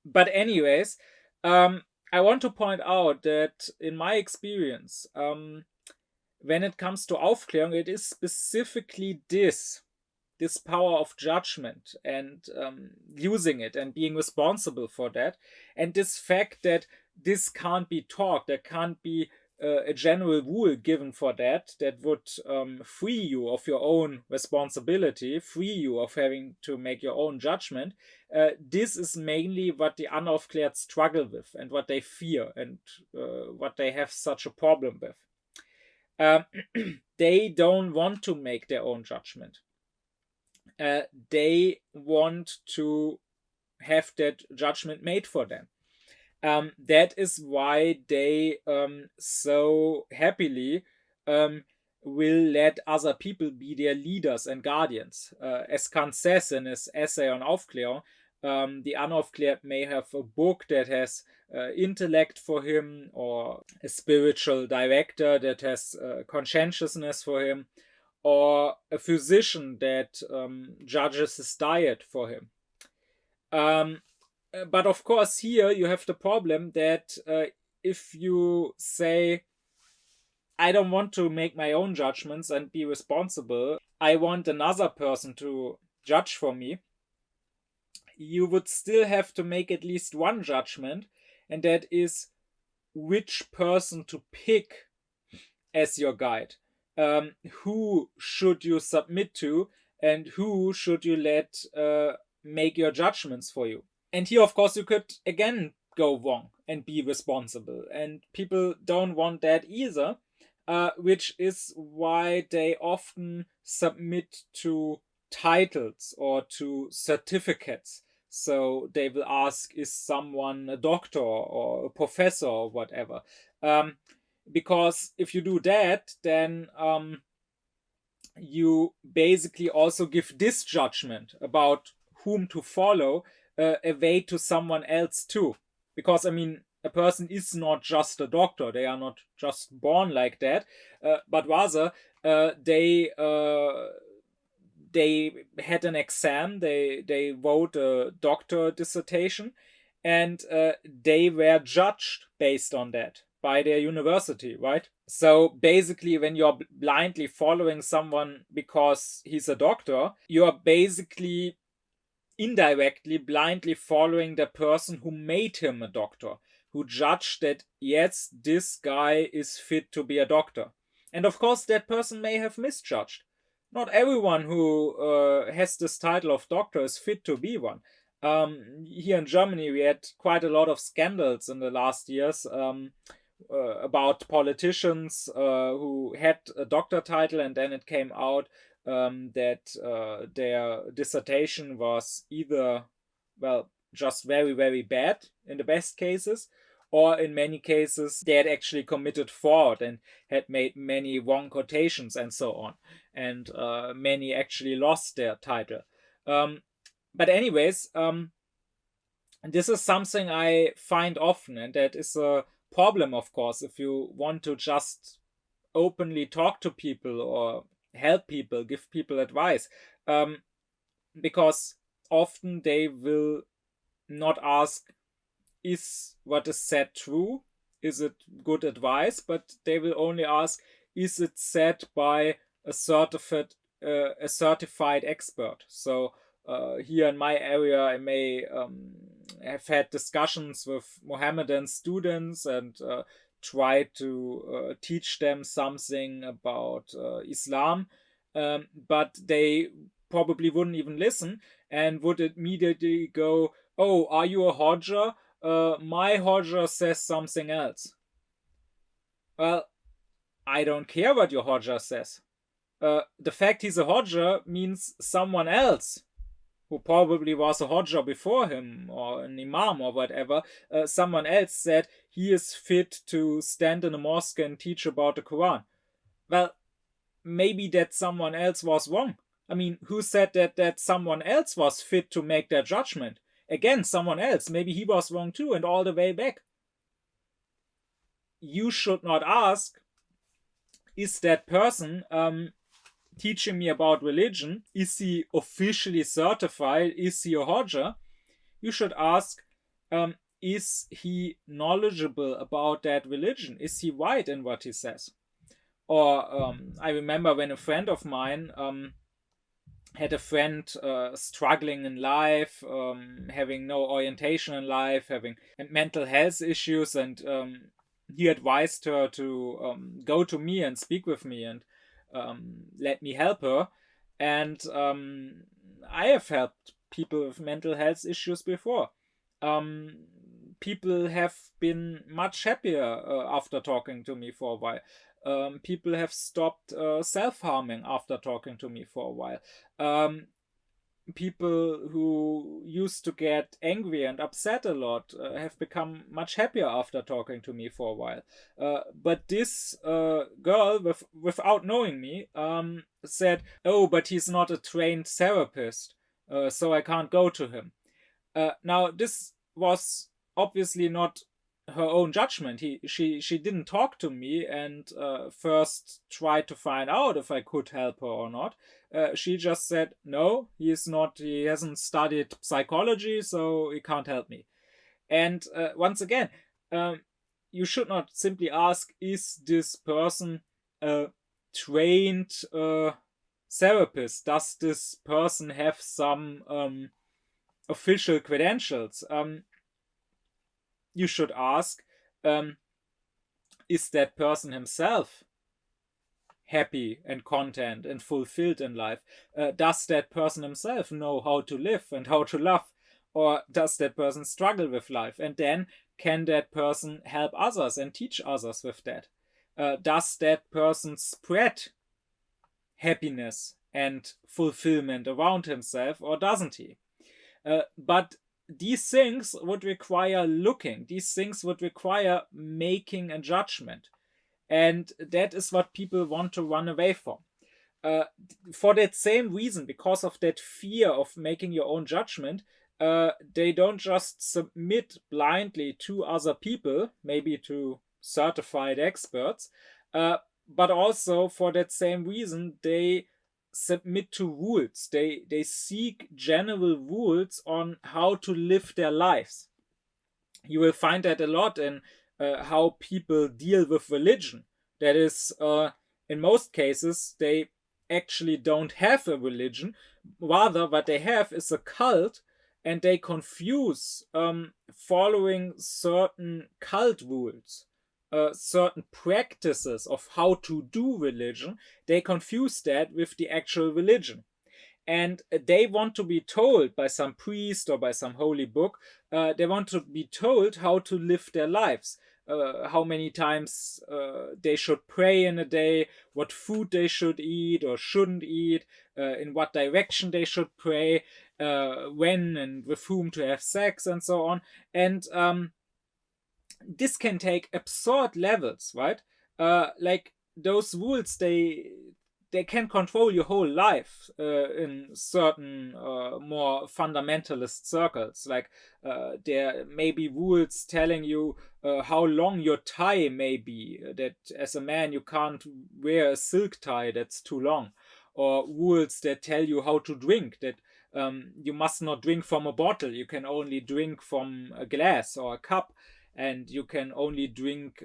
But anyways, I want to point out that in my experience, when it comes to Aufklärung, it is specifically this power of judgment and using it and being responsible for that, and this fact that this can't be taught, there can't be a general rule given for that would free you of your own responsibility, free you of having to make your own judgment. This is mainly what the unaufkläred struggle with and what they fear and what they have such a problem with. They don't want to make their own judgment. They want to have that judgment made for them. That is why they so happily will let other people be their leaders and guardians. As Kant says in his essay on Aufklärung, the unaufkläred may have a book that has intellect for him, or a spiritual director that has conscientiousness for him, or a physician that judges his diet for him. But of course, here you have the problem that if you say, I don't want to make my own judgments and be responsible, I want another person to judge for me, you would still have to make at least one judgment, and that is which person to pick as your guide. Who should you submit to, and who should you let make your judgments for you? And here, of course, you could again go wrong and be responsible, and people don't want that either, which is why they often submit to titles or to certificates. So they will ask, is someone a doctor or a professor or whatever? Because if you do that, then you basically also give this judgment about whom to follow away to someone else too. Because, I mean, a person is not just a doctor. They are not just born like that, but rather they had an exam, they wrote a doctor dissertation, and they were judged based on that by their university, right? So basically, when you're blindly following someone because he's a doctor, you're basically indirectly blindly following the person who made him a doctor, who judged that, yes, this guy is fit to be a doctor. And of course, that person may have misjudged. Not everyone who has this title of doctor is fit to be one. Here in Germany, we had quite a lot of scandals in the last years about politicians who had a doctor title, and then it came out that their dissertation was either, well, just very, very bad in the best cases, or in many cases they had actually committed fraud and had made many wrong quotations and so on. And many actually lost their title. But anyways, this is something I find often, and that is a problem, of course, if you want to just openly talk to people or help people, give people advice, because often they will not ask, is what is said true? Is it good advice? But they will only ask, is it said by a certified expert? So here in my area, I may have had discussions with Mohammedan students and try to teach them something about Islam, but they probably wouldn't even listen and would immediately go, "Oh, are you a Hodja? My Hodja says something else." Well, I don't care what your Hodja says. The fact he's a Hodja means someone else, who probably was a Hodja before him or an Imam or whatever, someone else said he is fit to stand in a mosque and teach about the Quran. Well, maybe that someone else was wrong. I mean, who said that someone else was fit to make that judgment? Again, someone else. Maybe he was wrong too, and all the way back. You should not ask, is that person teaching me about religion? Is he officially certified? Is he a Hodja? You should ask, is he knowledgeable about that religion? Is he right in what he says? Or I remember when a friend of mine had a friend struggling in life, having no orientation in life, having mental health issues, and he advised her to go to me and speak with me and let me help her. And I have helped people with mental health issues before. People have been much happier after talking to me for a while. People have stopped self-harming after talking to me for a while. People who used to get angry and upset a lot have become much happier after talking to me for a while. But this girl, without knowing me, said, "Oh, but he's not a trained therapist, so I can't go to him." Now, this was obviously not her own judgment. She didn't talk to me and first tried to find out if I could help her or not. She just said, "No, he hasn't studied psychology, so he can't help me." And once again, you should not simply ask, is this person a trained therapist? Does this person have some official credentials? You should ask, is that person himself happy and content and fulfilled in life? Does that person himself know how to live and how to love? Or does that person struggle with life? And then can that person help others and teach others with that? Does that person spread happiness and fulfillment around himself, or doesn't he? But these things would require looking. These things would require making a judgment. And that is what people want to run away from. For that same reason, because of that fear of making your own judgment, they don't just submit blindly to other people, maybe to certified experts, but also for that same reason, they submit to rules. They seek general rules on how to live their lives. You will find that a lot in how people deal with religion. That is, in most cases, they actually don't have a religion. Rather, what they have is a cult, and they confuse following certain cult rules, certain practices of how to do religion. They confuse that with the actual religion. And they want to be told by some priest or by some holy book, they want to be told how to live their lives. how many times they should pray in a day, what food they should eat or shouldn't eat, in what direction they should pray, when and with whom to have sex, and so on. And this can take absurd levels, right? Like those rules, they can control your whole life in certain more fundamentalist circles. Like there may be rules telling you how long your tie may be, that as a man you can't wear a silk tie that's too long, or rules that tell you how to drink, that you must not drink from a bottle, you can only drink from a glass or a cup, and you can only drink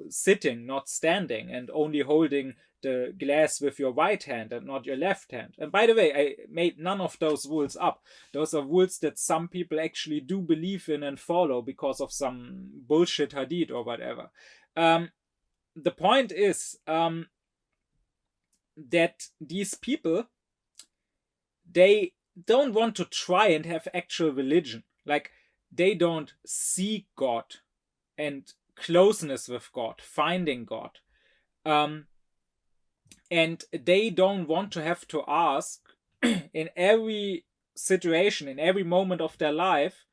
sitting, not standing, and only holding the glass with your right hand and not your left hand. And by the way, I made none of those rules up. Those are rules that some people actually do believe in and follow because of some bullshit hadith or whatever. The point is that these people, they don't want to try and have actual religion. Like, they don't seek God and closeness with God, finding God. And they don't want to have to ask in every situation, in every moment of their life,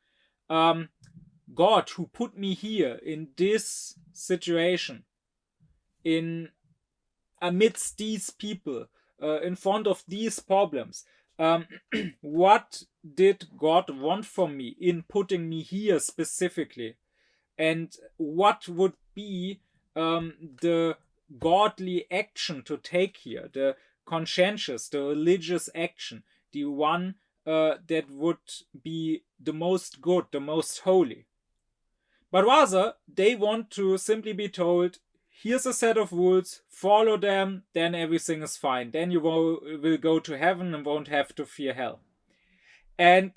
God, who put me here in this situation, in amidst these people, in front of these problems, what did God want from me in putting me here specifically? And what would be the godly action to take here, the conscientious, the religious action, the one that would be the most good, the most holy? But rather, they want to simply be told, here's a set of rules, follow them, then everything is fine. Then you will go to heaven and won't have to fear hell. And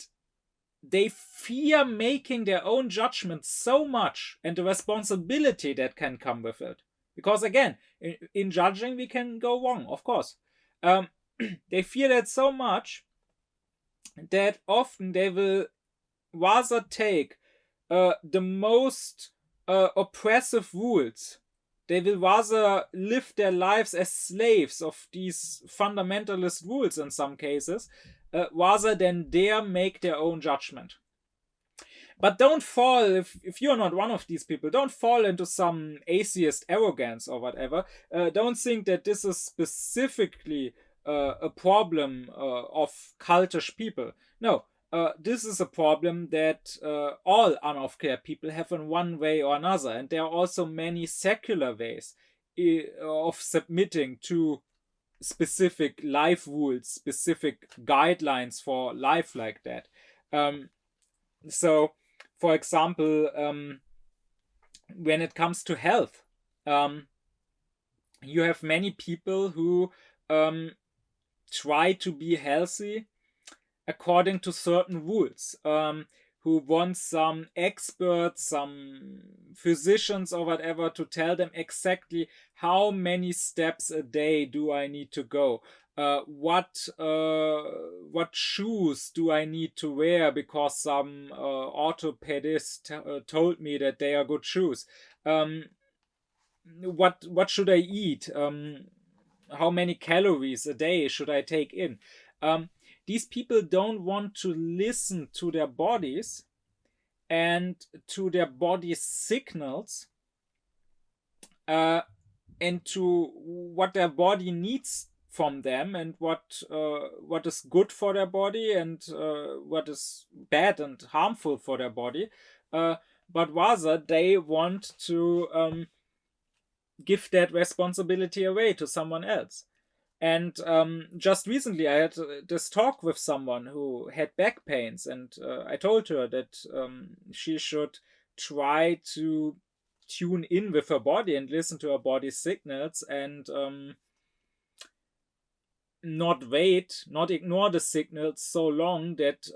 they fear making their own judgment so much, and the responsibility that can come with it. Because again, in judging we can go wrong, of course. They fear that so much that often they will rather take the most oppressive rules. They will rather live their lives as slaves of these fundamentalist rules in some cases, rather than dare make their own judgment. But don't fall, if you're not one of these people, don't fall into some atheist arrogance or whatever. Don't think that this is specifically a problem of cultish people. No, this is a problem that all unaufkläred people have in one way or another. And there are also many secular ways of submitting to specific life rules, specific guidelines for life like that. So, for example, when it comes to health, you have many people who try to be healthy according to certain rules, who want some experts, some physicians or whatever to tell them exactly how many steps a day do I need to go, what shoes do I need to wear because some orthopedist told me that they are good shoes, what should I eat, how many calories a day should I take in. These people don't want to listen to their bodies and to their body signals, and to what their body needs from them, and what is good for their body and what is bad and harmful for their body, but rather they want to give that responsibility away to someone else. And just recently I had this talk with someone who had back pains, and I told her that she should try to tune in with her body and listen to her body's signals, and not ignore the signals so long that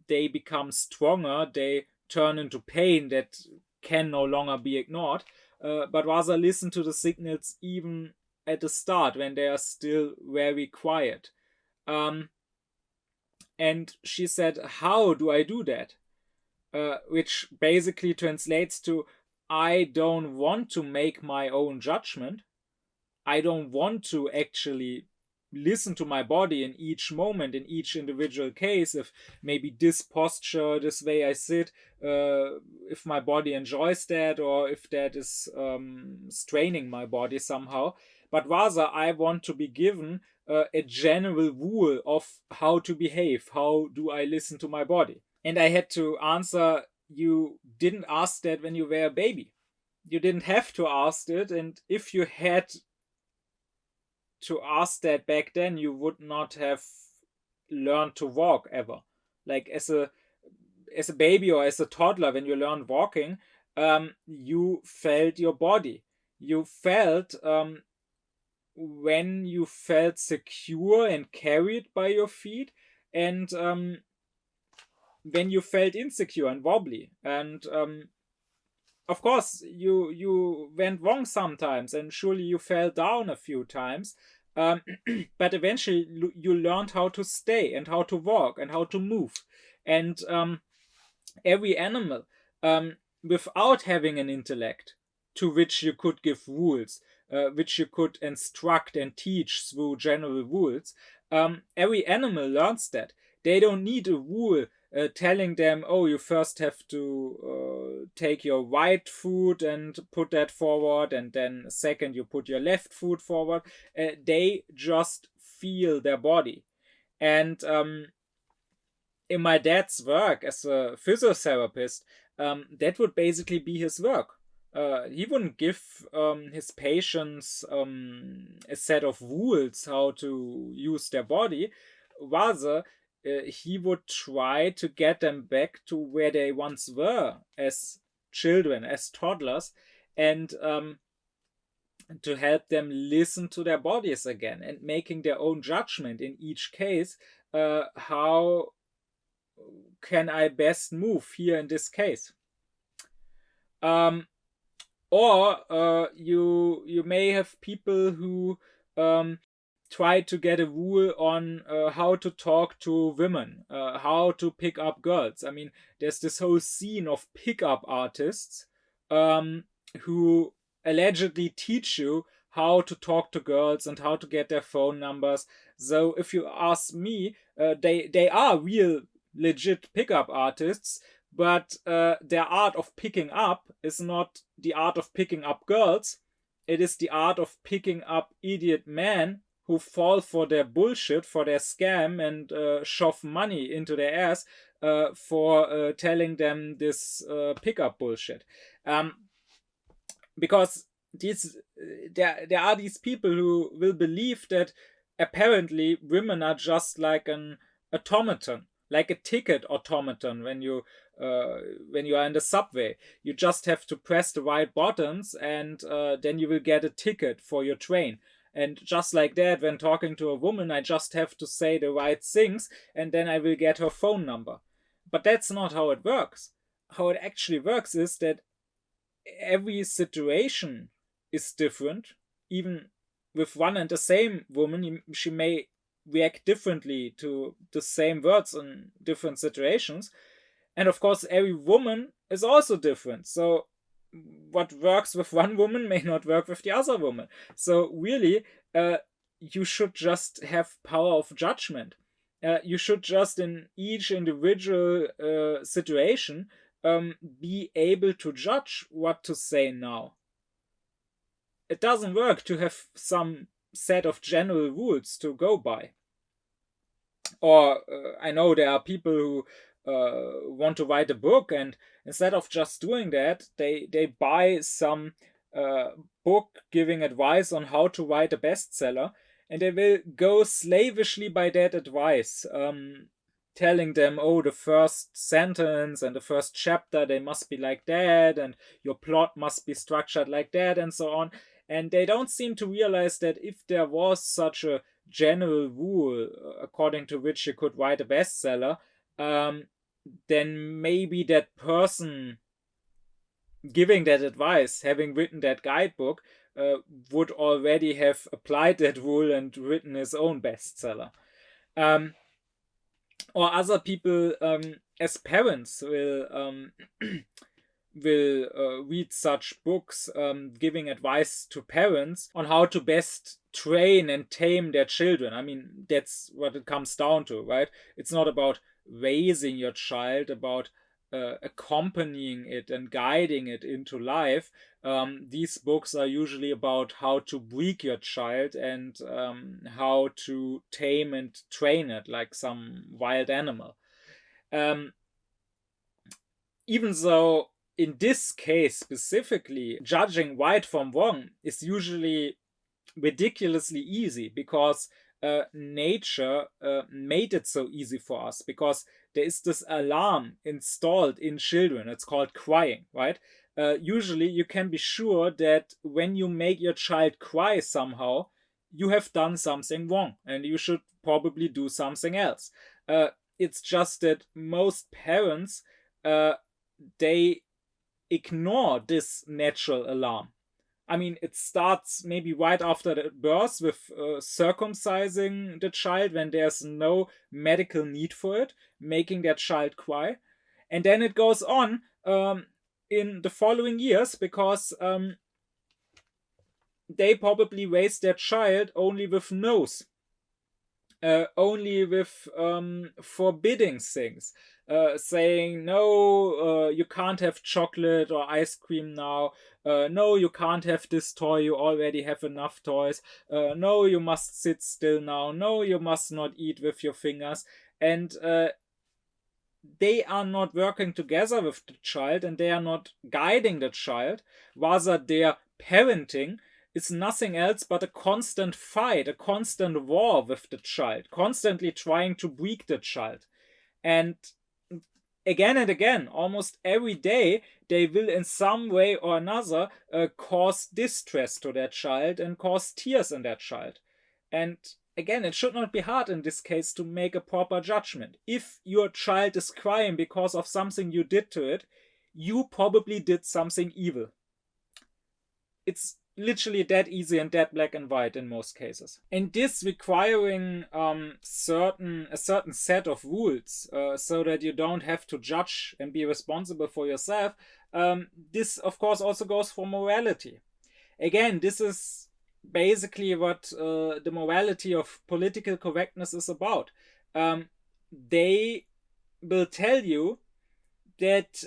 they become stronger, they turn into pain that can no longer be ignored, but rather listen to the signals even at the start when they are still very quiet. And she said, how do I do that? Which basically translates to, I don't want to make my own judgment. I don't want to actually listen to my body in each moment, in each individual case, if maybe this posture, this way I sit, if my body enjoys that, or if that is straining my body somehow. But rather, I want to be given a general rule of how to behave. How do I listen to my body? And I had to answer, you didn't ask that when you were a baby. You didn't have to ask it. And if you had to ask that back then, you would not have learned to walk ever. Like as a baby or as a toddler, when you learn walking, you felt your body. You felt when you felt secure and carried by your feet, and when you felt insecure and wobbly. And of course, you went wrong sometimes, and surely you fell down a few times. But eventually, you learned how to stay and how to walk and how to move. And every animal, without having an intellect to which you could give rules, which you could instruct and teach through general rules, every animal learns that. They don't need a rule telling them, oh, you first have to take your right foot and put that forward, and then second you put your left foot forward. They just feel their body. And in my dad's work as a physiotherapist, that would basically be his work. He wouldn't give his patients a set of rules how to use their body. Rather, he would try to get them back to where they once were as children, as toddlers, and to help them listen to their bodies again and making their own judgment in each case. How can I best move here in this case? Or you may have people who try to get a rule on how to talk to women, how to pick up girls. I mean, there's this whole scene of pickup artists who allegedly teach you how to talk to girls and how to get their phone numbers. So if you ask me, they are real legit pickup artists, but their art of picking up is not the art of picking up girls. It is the art of picking up idiot men who fall for their bullshit, for their scam, and shove money into their ass for telling them this pickup bullshit. Because there are these people who will believe that apparently women are just like an automaton, like a ticket automaton. When you are in the subway, you just have to press the right buttons, and then you will get a ticket for your train. And just like that, when talking to a woman, I just have to say the right things, and then I will get her phone number. But that's not how it works. How it actually works is that every situation is different. Even with one and the same woman, she may react differently to the same words in different situations. And of course, every woman is also different. So what works with one woman may not work with the other woman. So really, you should just have power of judgment. You should just, in each individual situation, be able to judge what to say now. It doesn't work to have some set of general rules to go by. Or I know there are people who want to write a book, and instead of just doing that, they buy some book giving advice on how to write a bestseller, and they will go slavishly by that advice, telling them, oh, the first sentence and the first chapter, they must be like that, and your plot must be structured like that, and so on. And they don't seem to realize that if there was such a general rule according to which you could write a bestseller, then maybe that person giving that advice, having written that guidebook, would already have applied that rule and written his own bestseller. Or other people, as parents, will will read such books giving advice to parents on how to best train and tame their children. I mean, that's what it comes down to, right? It's not about raising your child, about accompanying it and guiding it into life. These books are usually about how to break your child and how to tame and train it like some wild animal. Um, Even though in this case specifically, judging right from wrong is usually ridiculously easy because nature made it so easy for us, because there is this alarm installed in children. It's called crying, right? Usually you can be sure that when you make your child cry somehow, you have done something wrong and you should probably do something else. It's just that most parents, they ignore this natural alarm. I mean, it starts maybe right after the birth with circumcising the child when there's no medical need for it, making that child cry. And then it goes on in the following years because they probably raise their child only with no's. Only with forbidding things, saying no, you can't have chocolate or ice cream now. No, you can't have this toy. You already have enough toys. No, you must sit still now. No, you must not eat with your fingers. And they are not working together with the child and they are not guiding the child. Rather, their parenting is nothing else but a constant fight, a constant war with the child, constantly trying to break the child. And again and again, almost every day, they will in some way or another cause distress to their child and cause tears in their child. And again, it should not be hard in this case to make a proper judgment. If your child is crying because of something you did to it, you probably did something evil. It's literally that easy and that black and white in most cases. And this requiring a certain set of rules so that you don't have to judge and be responsible for yourself, this of course also goes for morality. Again, this is basically what the morality of political correctness is about. They will tell you that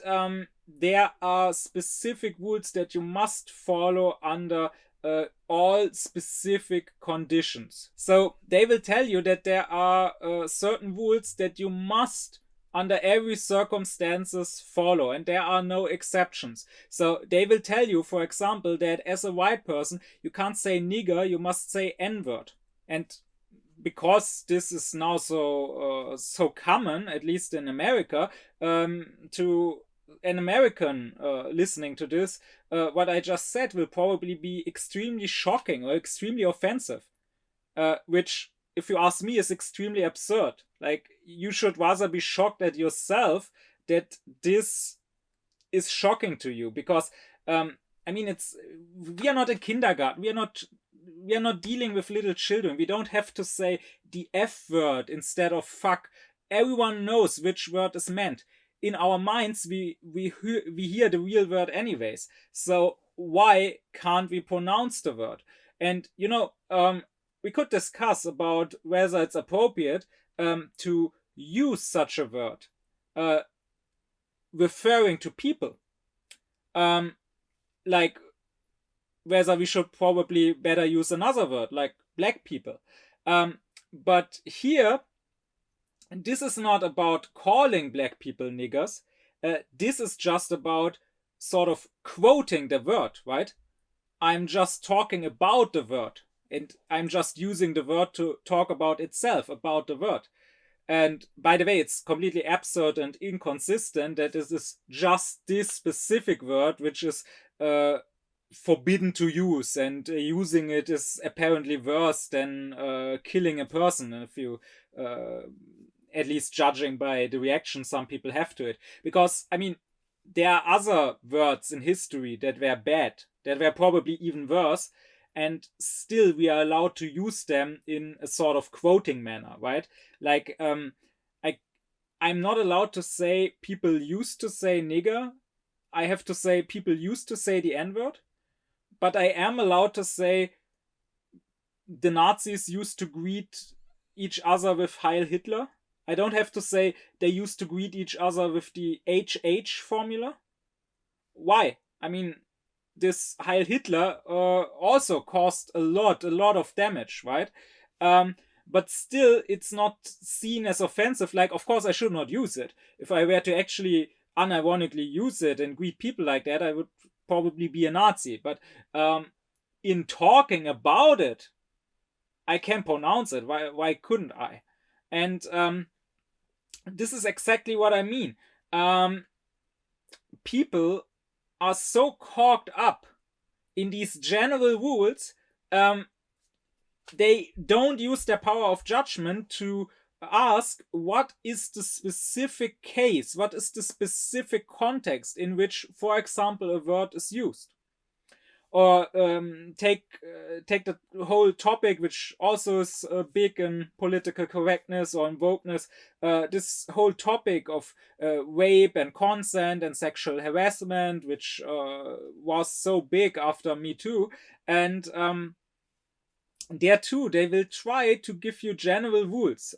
there are specific rules that you must follow under all specific conditions. So they will tell you that there are certain rules that you must under every circumstances follow, and there are no exceptions. So they will tell you, for example, that as a white person you can't say nigger, you must say n-word. And because this is now so common, at least in America, to an American listening to this, what I just said will probably be extremely shocking or extremely offensive, which, if you ask me, is extremely absurd. Like, you should rather be shocked at yourself that this is shocking to you, because I mean, we are not in kindergarten. We are not dealing with little children. We don't have to say the F word instead of fuck. Everyone knows which word is meant. In our minds, we hear the real word anyways. So why can't we pronounce the word? And we could discuss about whether it's appropriate to use such a word referring to people. Like whether we should probably better use another word like black people. But here, this is not about calling black people niggers. This is just about sort of quoting the word, right? I'm just talking about the word, and I'm just using the word to talk about itself, about the word. And by the way, it's completely absurd and inconsistent that this is just this specific word which is forbidden to use, and using it is apparently worse than killing a person, if you at least judging by the reaction some people have to it. Because, I mean, there are other words in history that were bad, that were probably even worse, and still we are allowed to use them in a sort of quoting manner, right? Like, I'm not allowed to say people used to say nigger. I have to say people used to say the N-word, but I am allowed to say the Nazis used to greet each other with Heil Hitler. I don't have to say they used to greet each other with the HH formula. Why? I mean, this Heil Hitler also caused a lot of damage, right? But still, it's not seen as offensive. Like, of course, I should not use it. If I were to actually unironically use it and greet people like that, I would probably be a Nazi. But in talking about it, I can pronounce it. Why couldn't I? And this is exactly what I mean. People are so caught up in these general rules, they don't use their power of judgment to ask what is the specific case, what is the specific context in which, for example, a word is used. Or take the whole topic, which also is big in political correctness or in wokeness, this whole topic of rape and consent and sexual harassment, which was so big after Me Too. And there too, they will try to give you general rules.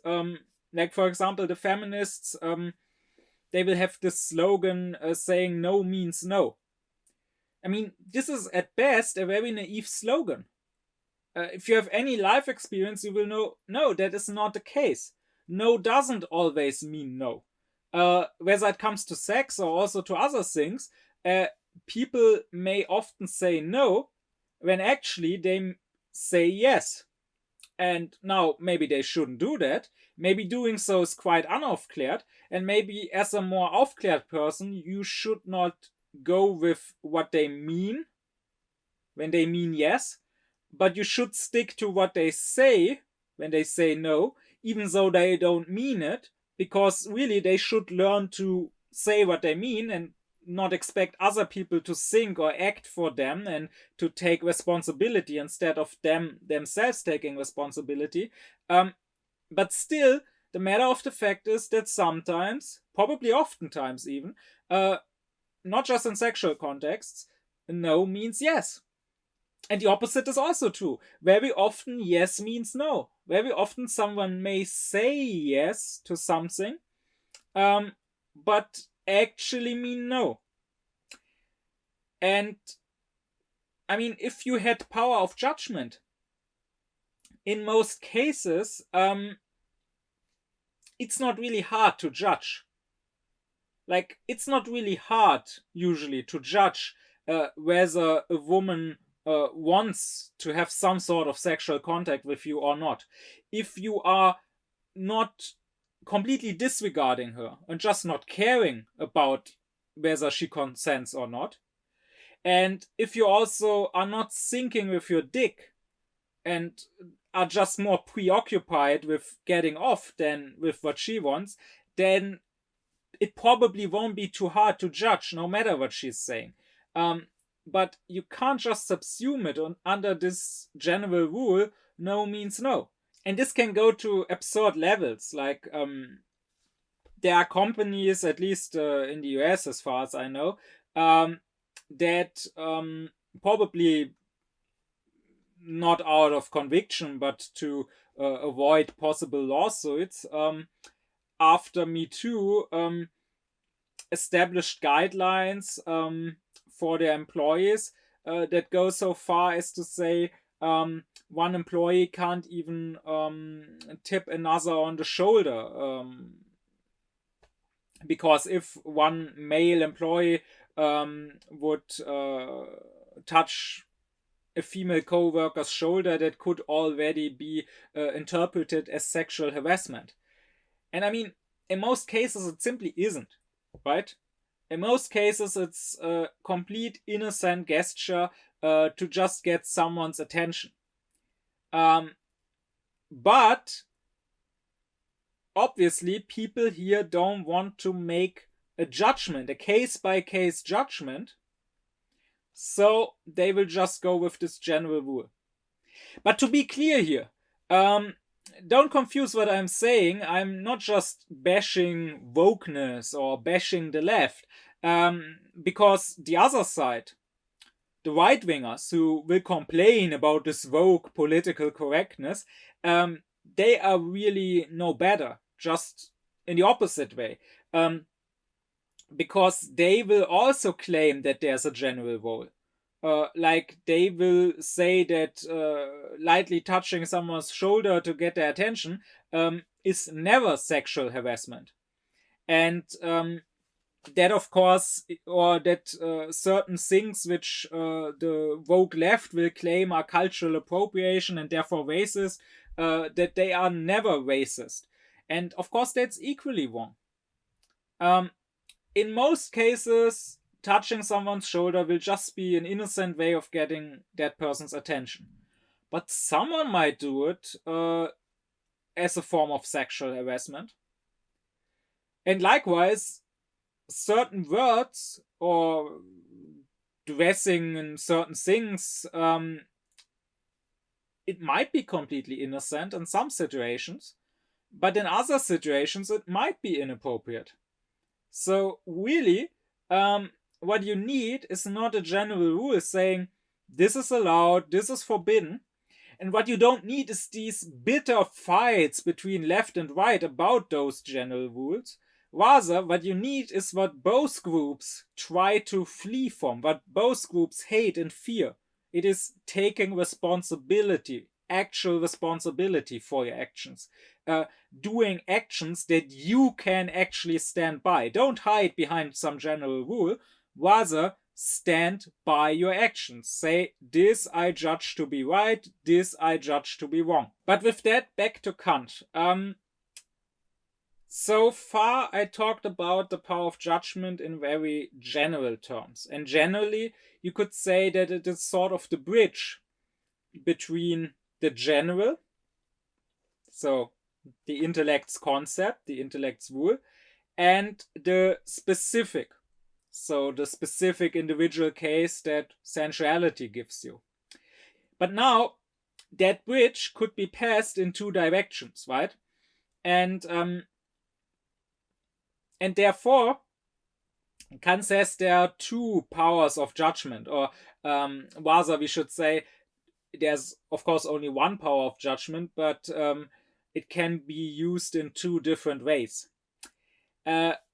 Like, for example, the feminists, they will have this slogan saying no means no. I mean, this is at best a very naive slogan. If you have any life experience, you will know, no, that is not the case. No doesn't always mean no. Whether it comes to sex or also to other things, people may often say no when actually they say yes. And now maybe they shouldn't do that. Maybe doing so is quite unaufkläred. And maybe as a more aufkläred person, you should not go with what they mean when they mean yes, but you should stick to what they say when they say no, even though they don't mean it, because really they should learn to say what they mean and not expect other people to think or act for them and to take responsibility instead of themselves taking responsibility. But still, the matter of the fact is that sometimes, probably oftentimes even, not just in sexual contexts, no means yes. And the opposite is also true. Very often, yes means no. Very often, someone may say yes to something, but actually mean no. And, I mean, if you had power of judgment, in most cases, it's not really hard to judge. Like, it's not really hard, usually, to judge whether a woman wants to have some sort of sexual contact with you or not. If you are not completely disregarding her and just not caring about whether she consents or not, and if you also are not thinking with your dick and are just more preoccupied with getting off than with what she wants, then it probably won't be too hard to judge, no matter what she's saying. But you can't just subsume it under this general rule, no means no. And this can go to absurd levels. Like, there are companies, at least in the US, as far as I know, that probably not out of conviction, but to avoid possible lawsuits, after Me Too, established guidelines for their employees that go so far as to say one employee can't even tip another on the shoulder, because if one male employee would touch a female co-worker's shoulder, that could already be interpreted as sexual harassment. And I mean, in most cases, it simply isn't, right? In most cases, it's a complete innocent gesture to just get someone's attention. But obviously, people here don't want to make a judgment, a case-by-case judgment, so they will just go with this general rule. But to be clear here, don't confuse what I'm saying. I'm not just bashing wokeness or bashing the left. Because the other side, the right-wingers who will complain about this woke political correctness, they are really no better, just in the opposite way. Because they will also claim that there's a general role. Like they will say that lightly touching someone's shoulder to get their attention is never sexual harassment. And that, of course, or that certain things which the woke left will claim are cultural appropriation and therefore racist, that they are never racist. And of course, that's equally wrong. In most cases, touching someone's shoulder will just be an innocent way of getting that person's attention. But someone might do it as a form of sexual harassment. And likewise, certain words or dressing in certain things, it might be completely innocent in some situations, but in other situations it might be inappropriate. So really, what you need is not a general rule saying this is allowed, this is forbidden. And what you don't need is these bitter fights between left and right about those general rules. Rather, what you need is what both groups try to flee from, what both groups hate and fear. It is taking responsibility, actual responsibility for your actions. Doing actions that you can actually stand by. Don't hide behind some general rule. Rather, stand by your actions. Say, this I judge to be right, this I judge to be wrong. But with that, back to Kant. So far, I talked about the power of judgment in very general terms. And generally, you could say that it is sort of the bridge between the general, so the intellect's concept, the intellect's rule, and the specific, so the specific individual case that sensuality gives you. But now, that bridge could be passed in two directions, right? And therefore, Kant says there are two powers of judgment, or rather we should say there's of course only one power of judgment, but it can be used in two different ways.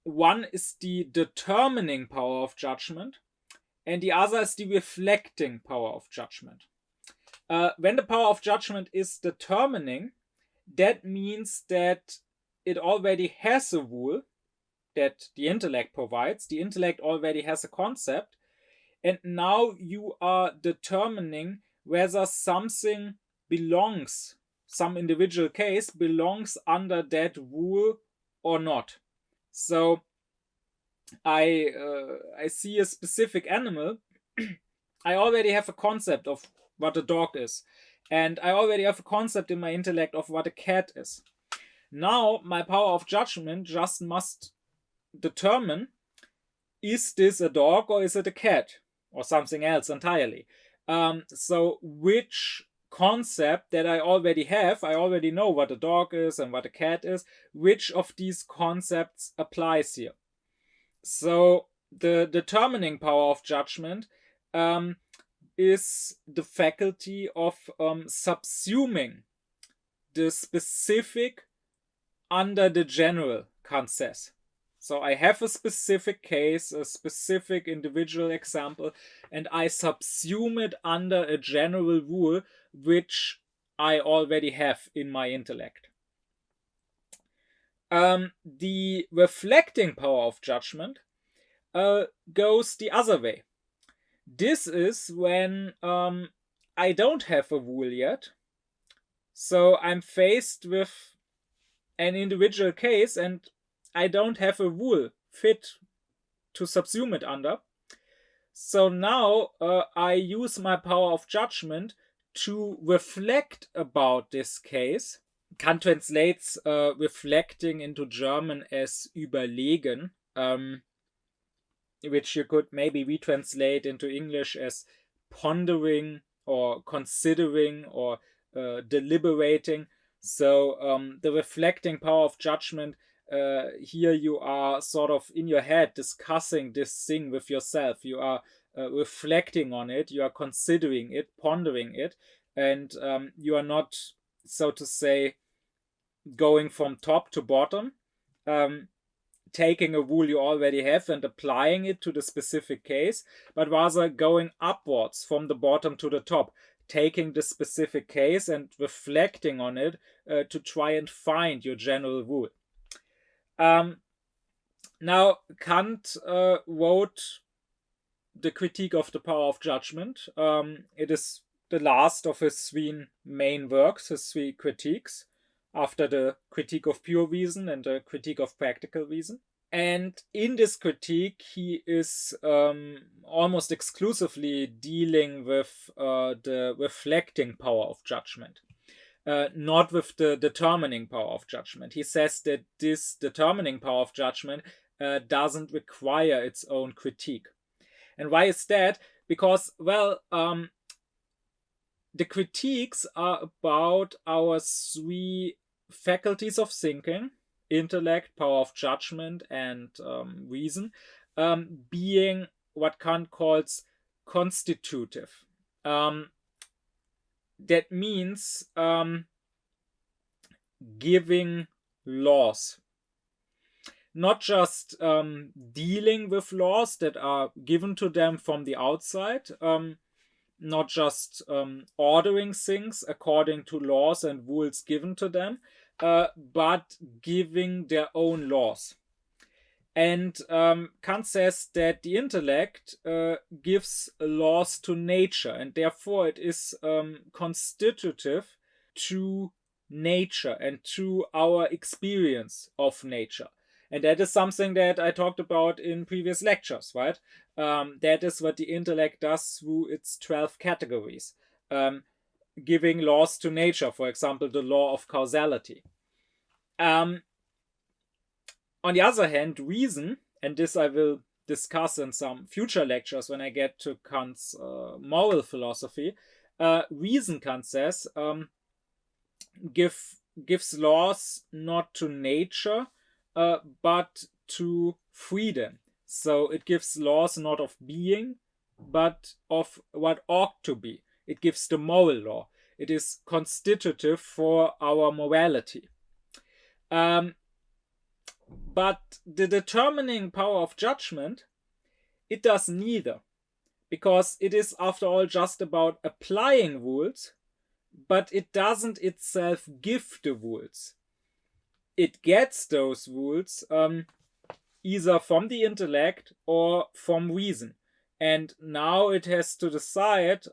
One is the determining power of judgment, and the other is the reflecting power of judgment. When the power of judgment is determining, that means that it already has a rule that the intellect provides. The intellect already has a concept, and now you are determining whether something belongs, some individual case belongs under that rule or not. So I see a specific animal, I already have a concept of what a dog is, and I already have a concept in my intellect of what a cat is. Now my power of judgment just must determine, is this a dog or is it a cat or something else entirely? So which concept that I already have, I already know what a dog is and what a cat is, which of these concepts applies here? So the determining power of judgment is the faculty of subsuming the specific under the general, Kant says. So I have a specific case, a specific individual example, and I subsume it under a general rule which I already have in my intellect. The reflecting power of judgment goes the other way. This is when I don't have a rule yet. So I'm faced with an individual case and I don't have a rule fit to subsume it under. So now I use my power of judgment to reflect about this case. Kant translates reflecting into German as überlegen, which you could maybe retranslate into English as pondering or considering or deliberating. So the reflecting power of judgment here you are sort of in your head discussing this thing with yourself. You are reflecting on it, you are considering it, pondering it, and you are not, so to say, going from top to bottom, taking a rule you already have and applying it to the specific case, but rather going upwards from the bottom to the top, taking the specific case and reflecting on it to try and find your general rule. Now, Kant wrote the Critique of the Power of Judgment. It is the last of his three main works, his three critiques, after the Critique of Pure Reason and the Critique of Practical Reason. And in this critique, he is almost exclusively dealing with the reflecting power of judgment, not with the determining power of judgment. He says that this determining power of judgment doesn't require its own critique. And why is that? Because, well, the critiques are about our three faculties of thinking: intellect, power of judgment, and reason, being what Kant calls constitutive. That means giving laws. Not just dealing with laws that are given to them from the outside, not just ordering things according to laws and rules given to them, but giving their own laws. And Kant says that the intellect gives laws to nature, and therefore it is constitutive to nature and to our experience of nature. And that is something that I talked about in previous lectures, right? That is what the intellect does through its 12 categories. Giving laws to nature, for example, the law of causality. On the other hand, reason, and this I will discuss in some future lectures when I get to Kant's moral philosophy, reason, Kant says, gives laws not to nature, but to freedom. So it gives laws not of being, but of what ought to be. It gives the moral law. It is constitutive for our morality. But the determining power of judgment, it does neither, because it is, after all, just about applying rules, but it doesn't itself give the rules. It gets those rules either from the intellect or from reason. And now it has to decide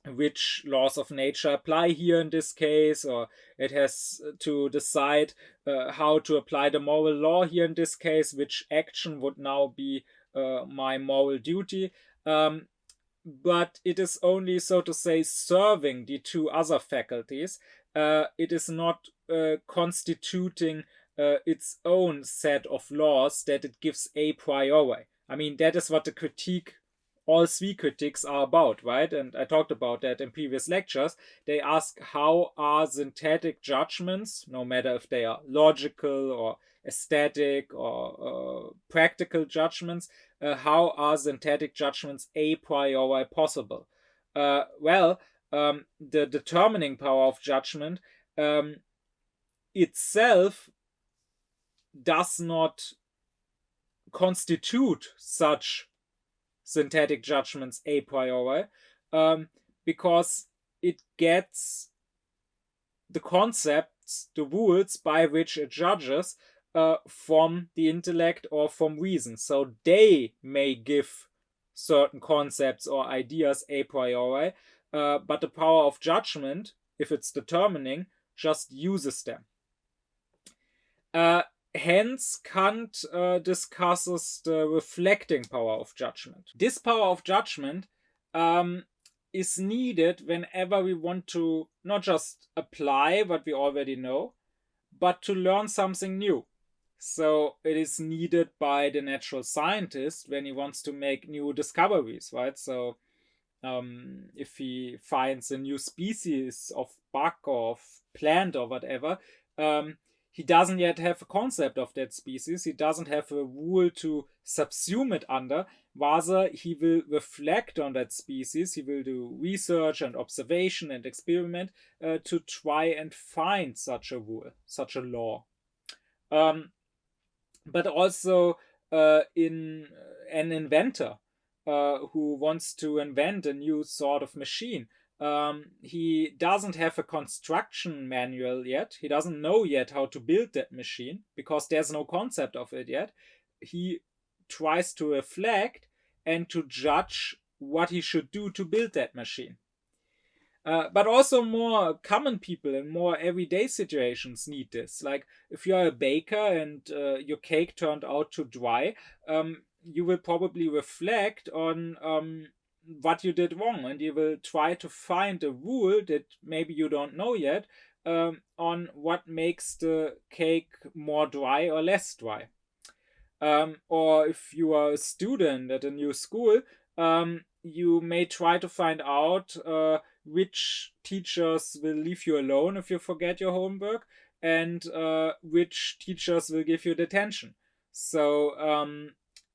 which laws of nature apply here in this case, or it has to decide how to apply the moral law here in this case, which action would now be my moral duty. But it is only, so to say, serving the two other faculties. It is not constituting its own set of laws that it gives a priori. I mean, that is what the critique, all three critiques are about, right? And I talked about that in previous lectures. They ask, how are synthetic judgments, no matter if they are logical or aesthetic or practical judgments, how are synthetic judgments a priori possible? The determining power of judgment itself does not constitute such synthetic judgments a priori, because it gets the concepts, the rules by which it judges from the intellect or from reason. So they may give certain concepts or ideas a priori, but the power of judgment, if it's determining, just uses them. Hence, Kant discusses the reflecting power of judgment. This power of judgment is needed whenever we want to not just apply what we already know, but to learn something new. So it is needed by the natural scientist when he wants to make new discoveries, right? So if he finds a new species of bug or of plant or whatever, He doesn't yet have a concept of that species. He doesn't have a rule to subsume it under. Rather, he will reflect on that species. He will do research and observation and experiment to try and find such a rule, such a law. But also in an inventor who wants to invent a new sort of machine. He doesn't have a construction manual yet. He doesn't know yet how to build that machine because there's no concept of it yet. He tries to reflect and to judge what he should do to build that machine. But also more common people in more everyday situations need this. Like if you're a baker and your cake turned out too dry, you will probably reflect on what you did wrong, and you will try to find a rule that maybe you don't know yet on what makes the cake more dry or less dry. Or if you are a student at a new school, you may try to find out which teachers will leave you alone if you forget your homework, and which teachers will give you detention. So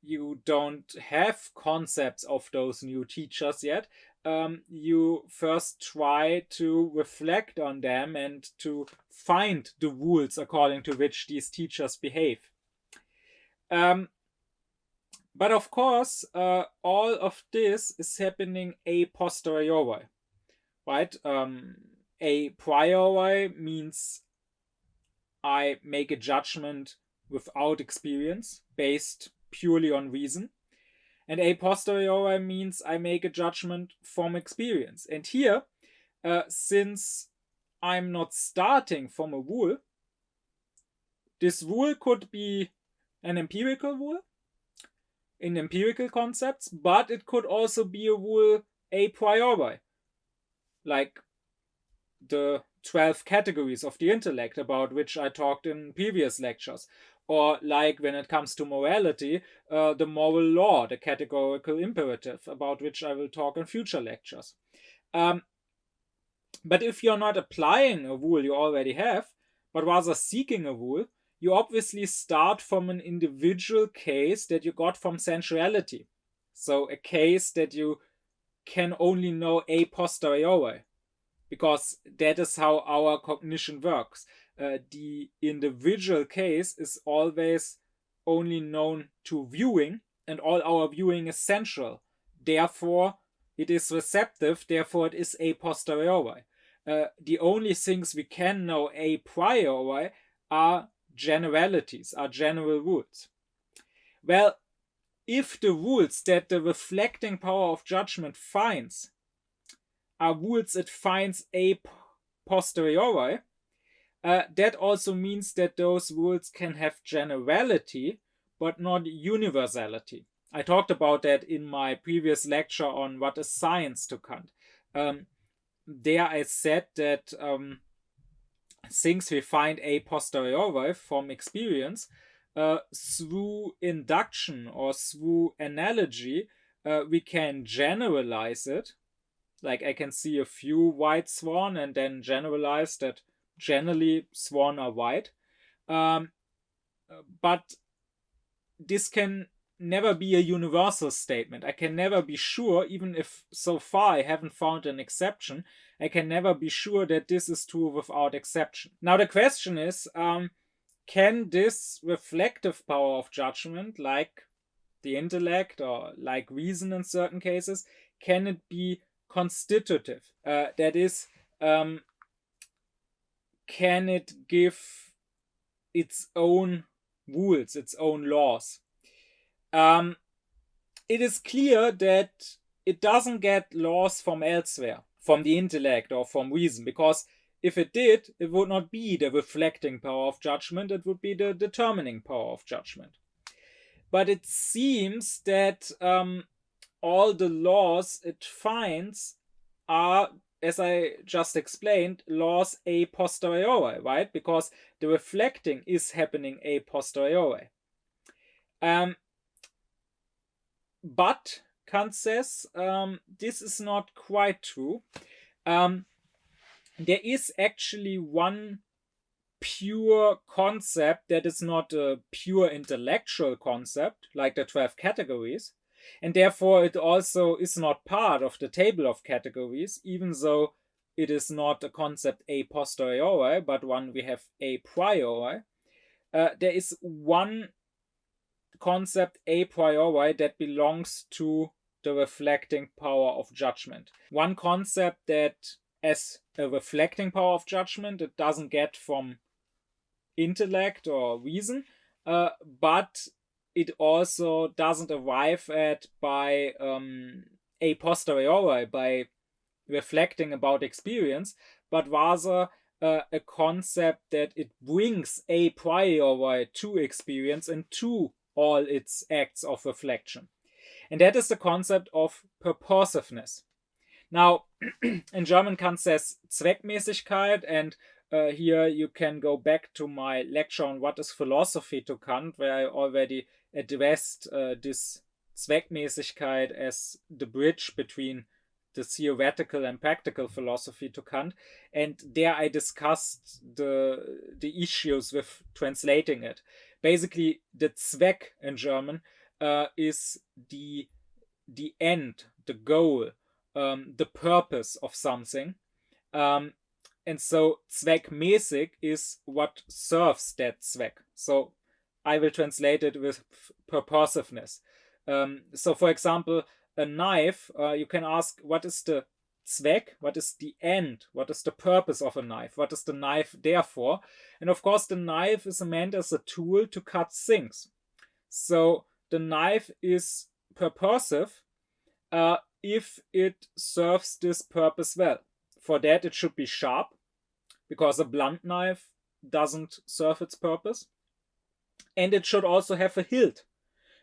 you don't have concepts of those new teachers yet. You first try to reflect on them and to find the rules according to which these teachers behave. But of course, all of this is happening a posteriori, right? A priori means I make a judgment without experience, based purely on reason. And a posteriori means I make a judgment from experience. And here, since I'm not starting from a rule, this rule could be an empirical rule in empirical concepts, but it could also be a rule a priori, like the 12 categories of the intellect about which I talked in previous lectures, or like when it comes to morality, the moral law, the categorical imperative, about which I will talk in future lectures. But if you're not applying a rule you already have, but rather seeking a rule, you obviously start from an individual case that you got from sensuality. So a case that you can only know a posteriori, because that is how our cognition works. The individual case is always only known to viewing, and all our viewing is sensual. Therefore, it is receptive, therefore it is a posteriori. The only things we can know a priori are generalities, are general rules. Well, if the rules that the reflecting power of judgment finds are rules it finds a posteriori, that also means that those rules can have generality but not universality. I talked about that in my previous lecture on what is science to Kant. There I said that things we find a posteriori from experience, through induction or through analogy, we can generalize it. Like I can see a few white swan and then generalize that generally swan are white. But this can never be a universal statement. I can never be sure, even if so far I haven't found an exception, I can never be sure that this is true without exception. Now the question is, can this reflective power of judgment, like the intellect or like reason in certain cases, can it be constitutive? That is, can it give its own rules, its own laws? It is clear that it doesn't get laws from elsewhere, from the intellect or from reason, because if it did, it would not be the reflecting power of judgment, it would be the determining power of judgment. But it seems that all the laws it finds are, as I just explained, laws a posteriori, right? Because the reflecting is happening a posteriori. But Kant says this is not quite true. There is actually one pure concept that is not a pure intellectual concept like the 12 categories, and therefore it also is not part of the table of categories, even though it is not a concept a posteriori, but one we have a priori. There is one concept a priori that belongs to the reflecting power of judgment. One concept that, as a reflecting power of judgment, it doesn't get from intellect or reason, but it also doesn't arrive at by a posteriori, by reflecting about experience, but rather a concept that it brings a priori to experience and to all its acts of reflection. And that is the concept of purposiveness. Now, in German, Kant says Zweckmäßigkeit, and here you can go back to my lecture on what is philosophy to Kant, where I already addressed this Zweckmäßigkeit as the bridge between the theoretical and practical philosophy to Kant, and there I discussed the issues with translating it. Basically, the Zweck in German is the end, the goal, the purpose of something. And so zweckmäßig is what serves that Zweck. So I will translate it with purposiveness. So for example, a knife, you can ask, what is the Zweck? What is the end? What is the purpose of a knife? What is the knife there for? And of course, the knife is meant as a tool to cut things. So the knife is purposive if it serves this purpose well. For that, it should be sharp, because a blunt knife doesn't serve its purpose. And it should also have a hilt,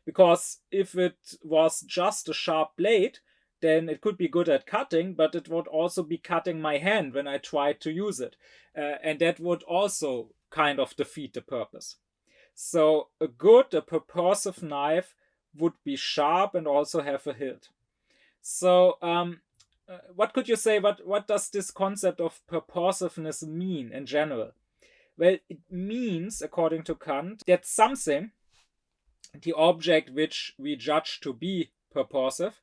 because if it was just a sharp blade, then it could be good at cutting, but it would also be cutting my hand when I tried to use it. And that would also kind of defeat the purpose. So a purposive knife would be sharp and also have a hilt. So what could you say? What does this concept of purposiveness mean in general? Well, it means, according to Kant, that something, the object which we judge to be purposive,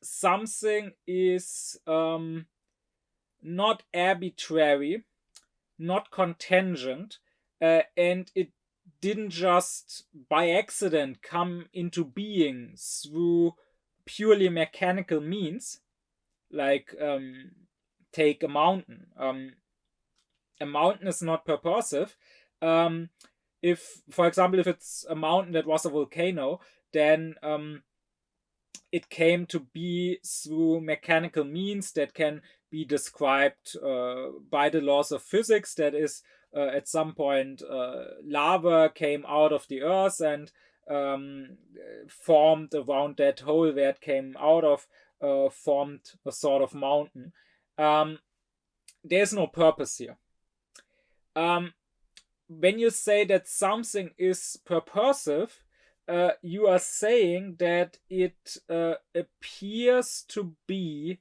something is not arbitrary, not contingent, and it didn't just by accident come into being through purely mechanical means, like take a mountain. A mountain is not purposive. If, for example, if it's a mountain that was a volcano, then it came to be through mechanical means that can be described by the laws of physics. That is, at some point, lava came out of the earth and formed around that hole where it came out of, formed a sort of mountain. There's no purpose here. When you say that something is purposive, you are saying that it appears to be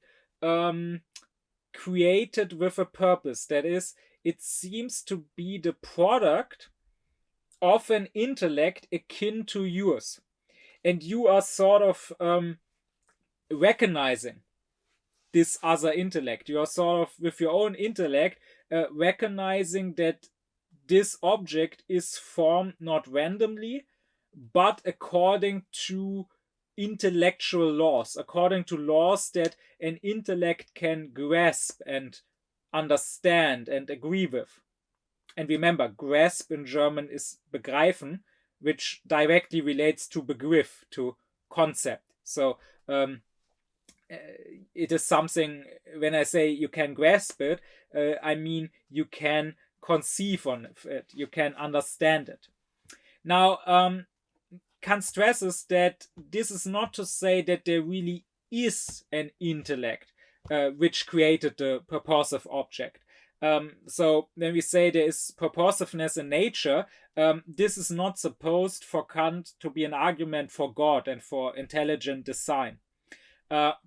created with a purpose. That is, it seems to be the product of an intellect akin to yours. And you are sort of recognizing this other intellect. You are sort of, with your own intellect, recognizing that this object is formed not randomly, but according to intellectual laws, according to laws that an intellect can grasp and understand and agree with. And remember, grasp in German is begreifen, which directly relates to Begriff, to concept. So it is something, when I say you can grasp it, I mean you can conceive on it, you can understand it. Now, Kant stresses that this is not to say that there really is an intellect which created the purposive object. So when we say there is purposiveness in nature, this is not supposed for Kant to be an argument for God and for intelligent design.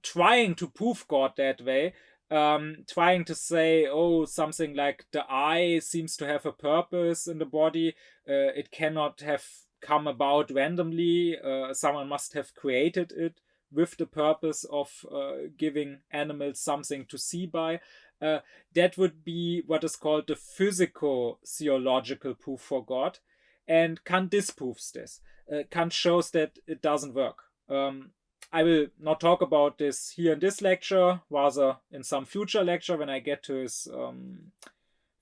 Trying to prove God that way trying to say, oh, something like the eye seems to have a purpose in the body. It cannot have come about randomly. Someone must have created it with the purpose of giving animals something to see by. That would be what is called the physico-theological proof for God. And Kant disproves this. Kant shows that it doesn't work. I will not talk about this here in this lecture, rather in some future lecture when I get to his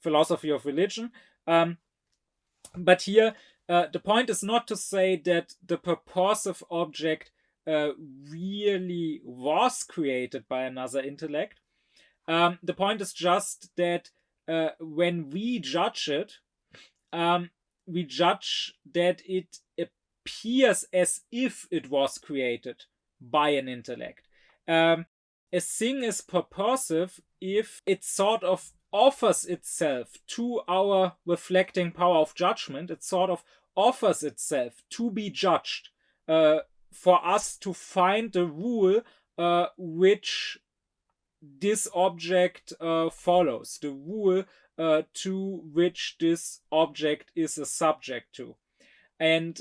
philosophy of religion. But here, the point is not to say that the purposive object really was created by another intellect. The point is just that when we judge it, we judge that it appears as if it was created by an intellect. A thing is purposive if it sort of offers itself to our reflecting power of judgment. It sort of offers itself to be judged, for us to find the rule which this object follows, the rule to which this object is a subject to. And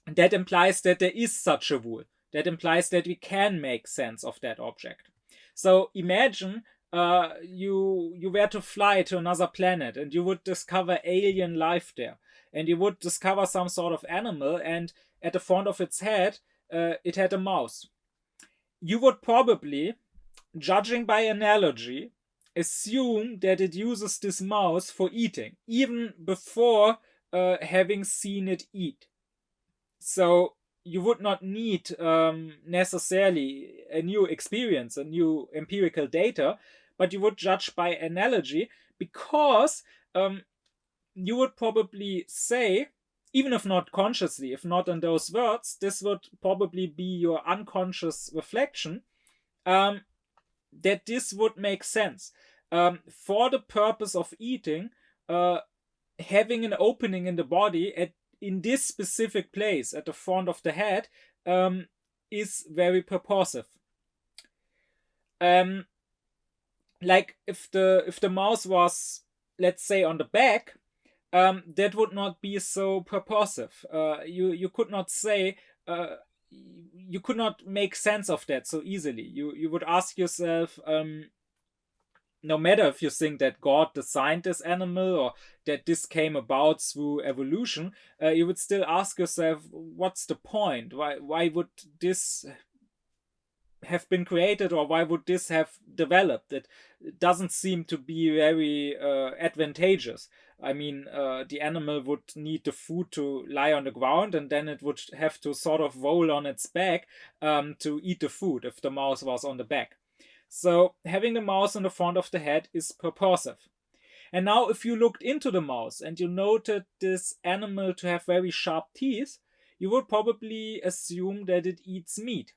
that implies that there is such a rule. That implies that we can make sense of that object. So imagine you were to fly to another planet and you would discover alien life there. And you would discover some sort of animal, and at the front of its head, it had a mouse. You would probably, judging by analogy, assume that it uses this mouse for eating, even before having seen it eat. So you would not need necessarily a new experience, a new empirical data, but you would judge by analogy, because you would probably say, even if not consciously, if not in those words, this would probably be your unconscious reflection, that this would make sense. For the purpose of eating, having an opening in the body in this specific place at the front of the head is very purposive. Like if the mouse was, let's say, on the back, that would not be so purposive. You could not say, you could not make sense of that so easily. You would ask yourself, no matter if you think that God designed this animal or that this came about through evolution, you would still ask yourself, what's the point? Why would this have been created, or why would this have developed? It doesn't seem to be very advantageous. I mean, the animal would need the food to lie on the ground, and then it would have to sort of roll on its back to eat the food if the mouse was on the back. So having the mouse in the front of the head is purposive. And now if you looked into the mouse and you noted this animal to have very sharp teeth, you would probably assume that it eats meat.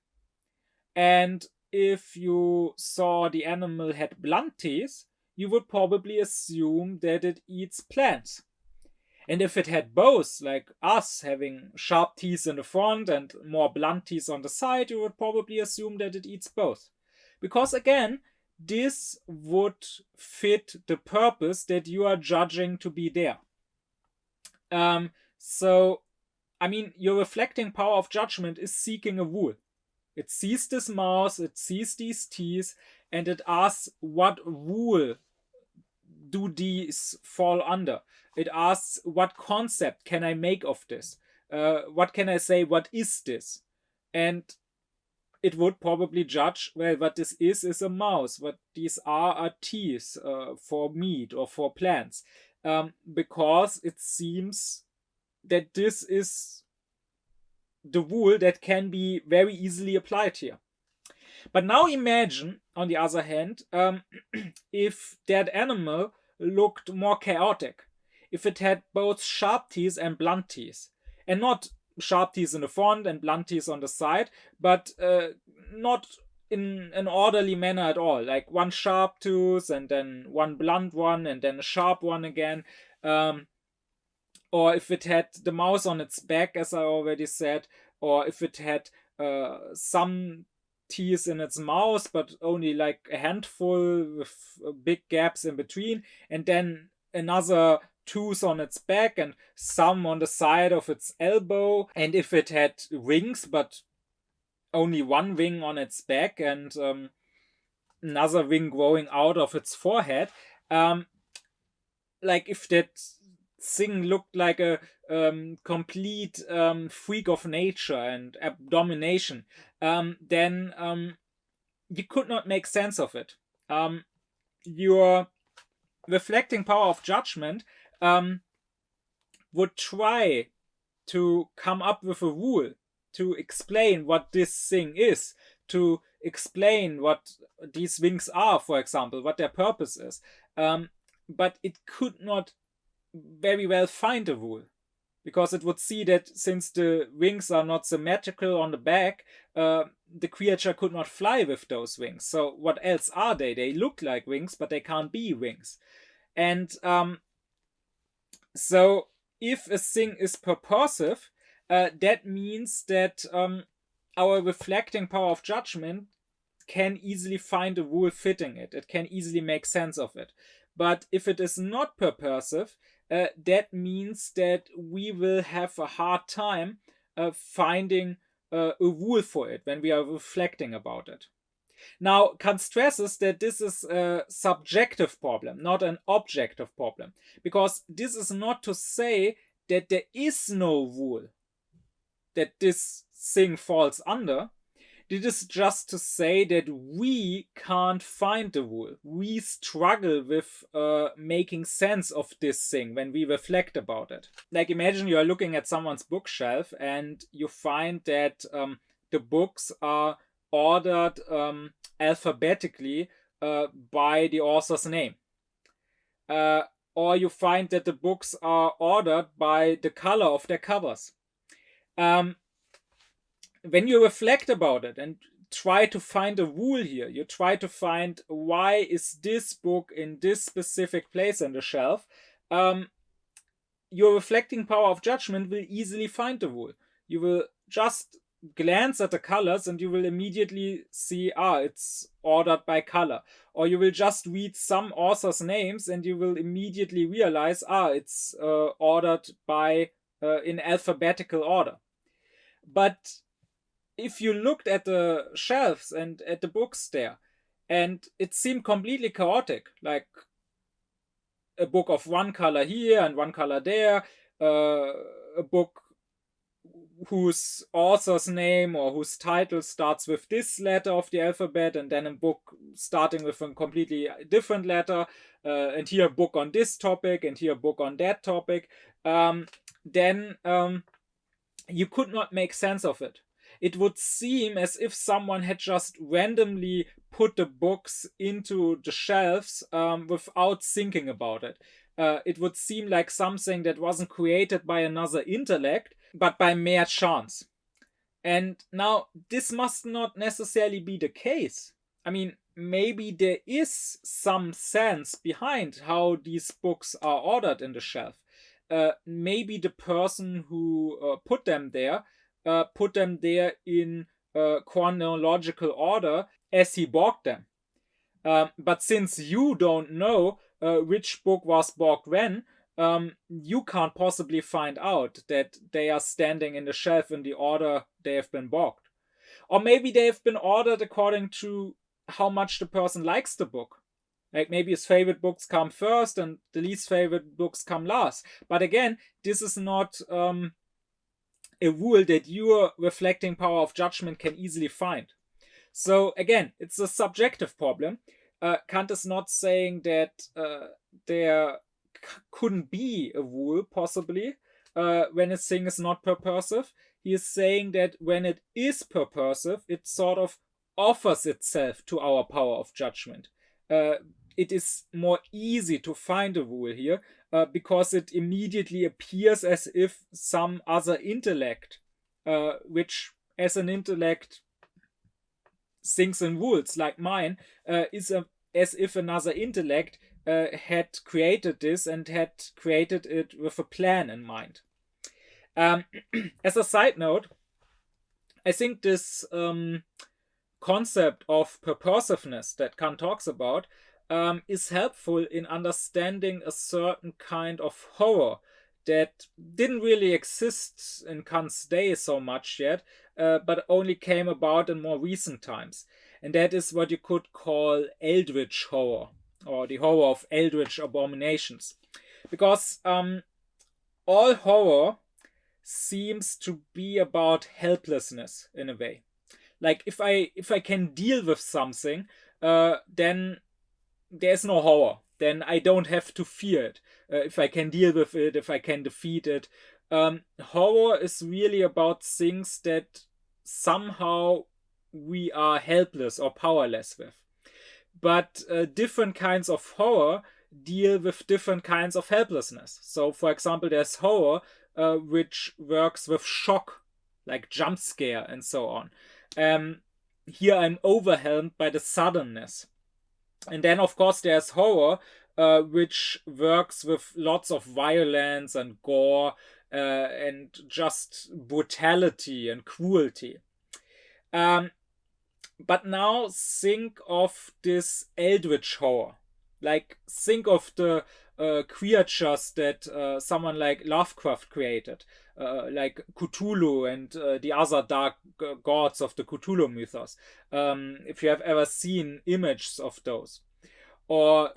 And if you saw the animal had blunt teeth, you would probably assume that it eats plants. And if it had both, like us having sharp teeth in the front and more blunt teeth on the side, you would probably assume that it eats both. Because again, this would fit the purpose that you are judging to be there. So, I mean, your reflecting power of judgment is seeking a rule. It sees this mouse, it sees these teeth, and it asks, what rule do these fall under? It asks, what concept can I make of this? What can I say? What is this? And it would probably judge, well, what this is a mouse. What these are teeth for meat or for plants. Because it seems that this is the rule that can be very easily applied here. But now imagine, on the other hand, if that animal looked more chaotic. If it had both sharp teeth and blunt teeth. And not sharp teeth in the front and blunt teeth on the side, but not in an orderly manner at all. Like one sharp tooth and then one blunt one and then a sharp one again. Or if it had the mouse on its back, as I already said, or if it had some teeth in its mouth, but only like a handful with big gaps in between, and then another tooth on its back and some on the side of its elbow. And if it had wings, but only one wing on its back and another wing growing out of its forehead, like if that thing looked like a complete freak of nature and abomination, then you could not make sense of it. Your reflecting power of judgment would try to come up with a rule to explain what this thing is, to explain what these wings are, for example, what their purpose is. But it could not very well find a rule, because it would see that since the wings are not symmetrical on the back, the creature could not fly with those wings. So what else are they? They look like wings, but they can't be wings. And so if a thing is purposive, that means that our reflecting power of judgment can easily find a rule fitting it. It can easily make sense of it. But if it is not purposive, that means that we will have a hard time finding a rule for it when we are reflecting about it. Now, Kant stresses that this is a subjective problem, not an objective problem, because this is not to say that there is no rule that this thing falls under. It is just to say that we can't find the rule. We struggle with making sense of this thing when we reflect about it. Like, imagine you are looking at someone's bookshelf and you find that the books are ordered alphabetically by the author's name. Or you find that the books are ordered by the color of their covers. When you reflect about it and try to find a rule here, you try to find why is this book in this specific place on the shelf, your reflecting power of judgment will easily find the rule. You will just glance at the colors and you will immediately see, it's ordered by color. Or you will just read some authors' names and you will immediately realize, it's ordered by in alphabetical order. But if you looked at the shelves and at the books there, and it seemed completely chaotic, like a book of one color here and one color there, a book whose author's name or whose title starts with this letter of the alphabet, and then a book starting with a completely different letter, and here a book on this topic, and here a book on that topic, then you could not make sense of it. It would seem as if someone had just randomly put the books into the shelves without thinking about it. It would seem like something that wasn't created by another intellect, but by mere chance. And now, this must not necessarily be the case. I mean, maybe there is some sense behind how these books are ordered in the shelf. Maybe the person who put them there in chronological order as he bought them. But since you don't know which book was bought when, you can't possibly find out that they are standing in the shelf in the order they have been bought. Or maybe they have been ordered according to how much the person likes the book. Like, maybe his favorite books come first and the least favorite books come last. But again, this is not a rule that your reflecting power of judgment can easily find. So again, it's a subjective problem. Kant is not saying that there couldn't be a rule, possibly, when a thing is not purposive. He is saying that when it is purposive, it sort of offers itself to our power of judgment. It is more easy to find a rule here because it immediately appears as if some other intellect, which as an intellect thinks in rules like mine, is as if another intellect had created this and had created it with a plan in mind. As a side note, I think this concept of purposiveness that Kant talks about is helpful in understanding a certain kind of horror that didn't really exist in Kant's day so much yet, but only came about in more recent times. And that is what you could call eldritch horror, or the horror of eldritch abominations. Because all horror seems to be about helplessness in a way. Like if I can deal with something, then there's no horror. Then I don't have to fear it. If I can deal with it, if I can defeat it. Horror is really about things that somehow we are helpless or powerless with. But different kinds of horror deal with different kinds of helplessness. So, for example, there's horror which works with shock, like jump scare and so on. Here I'm overwhelmed by the suddenness. And then, of course, there's horror, which works with lots of violence and gore and just brutality and cruelty. But now think of this eldritch horror. Like, think of the creatures that someone like Lovecraft created, like Cthulhu and the other dark gods of the Cthulhu mythos. If you have ever seen images of those. Or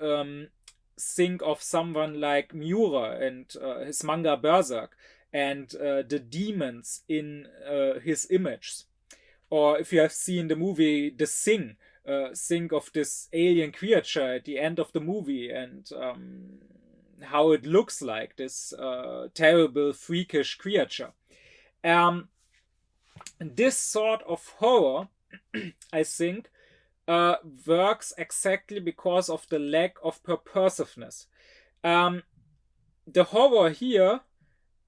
think of someone like Miura and his manga Berserk and the demons in his images. Or if you have seen the movie The Thing, think of this alien creature at the end of the movie and how it looks like, this terrible, freakish creature. This sort of horror, I think, works exactly because of the lack of purposiveness. The horror here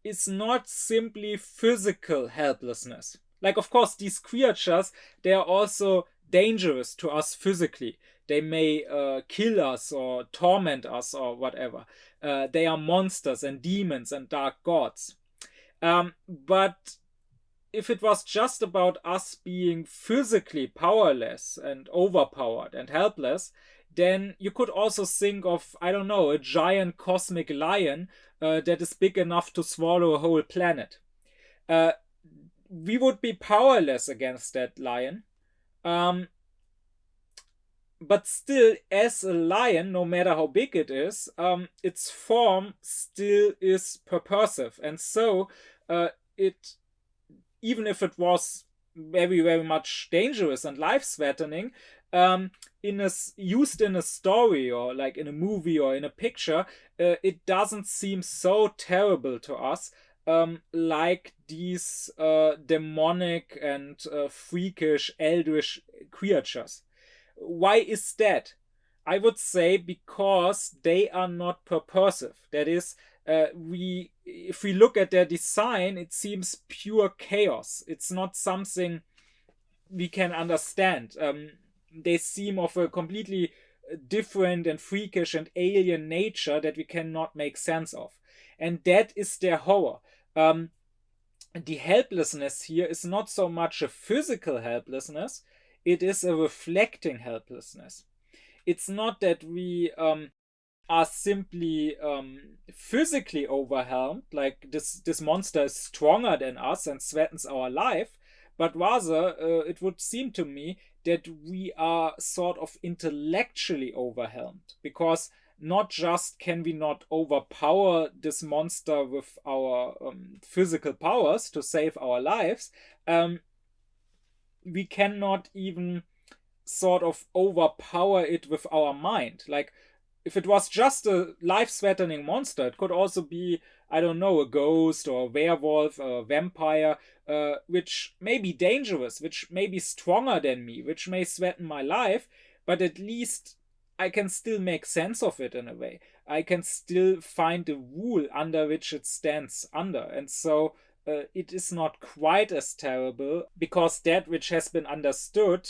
is not simply physical helplessness. Like, of course, these creatures, they are also dangerous to us physically. They may kill us or torment us or whatever. They are monsters and demons and dark gods. But if it was just about us being physically powerless and overpowered and helpless, then you could also think of, I don't know, a giant cosmic lion that is big enough to swallow a whole planet. We would be powerless against that lion. But still, as a lion, no matter how big it is, its form still is purposive. And so it, even if it was very, very much dangerous and life-threatening, used in a story or like in a movie or in a picture, it doesn't seem so terrible to us like these demonic and freakish, eldritch creatures. Why is that? I would say because they are not purposive. That is, if we look at their design, it seems pure chaos. It's not something we can understand. They seem of a completely different and freakish and alien nature that we cannot make sense of. And that is their horror. The helplessness here is not so much a physical helplessness, it is a reflecting helplessness. It's not that we are simply physically overwhelmed, like this monster is stronger than us and threatens our life, but rather it would seem to me that we are sort of intellectually overwhelmed, because not just can we not overpower this monster with our physical powers to save our lives, we cannot even sort of overpower it with our mind. Like, if it was just a life-threatening monster, it could also be, I don't know, a ghost or a werewolf or a vampire, which may be dangerous, which may be stronger than me, which may threaten my life, but at least I can still make sense of it in a way. I can still find a rule under which it stands under. And so it is not quite as terrible, because that which has been understood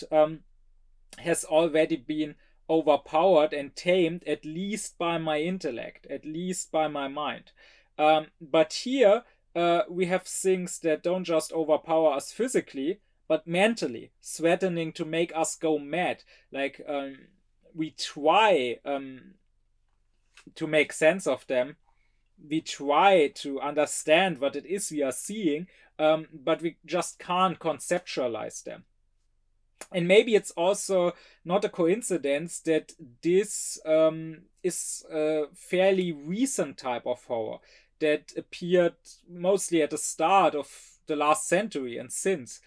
has already been overpowered and tamed, at least by my intellect, at least by my mind. But here we have things that don't just overpower us physically, but mentally threatening to make us go mad. Like we try to make sense of them. We try to understand what it is we are seeing, but we just can't conceptualize them. And maybe it's also not a coincidence that this is a fairly recent type of horror that appeared mostly at the start of the last century and since.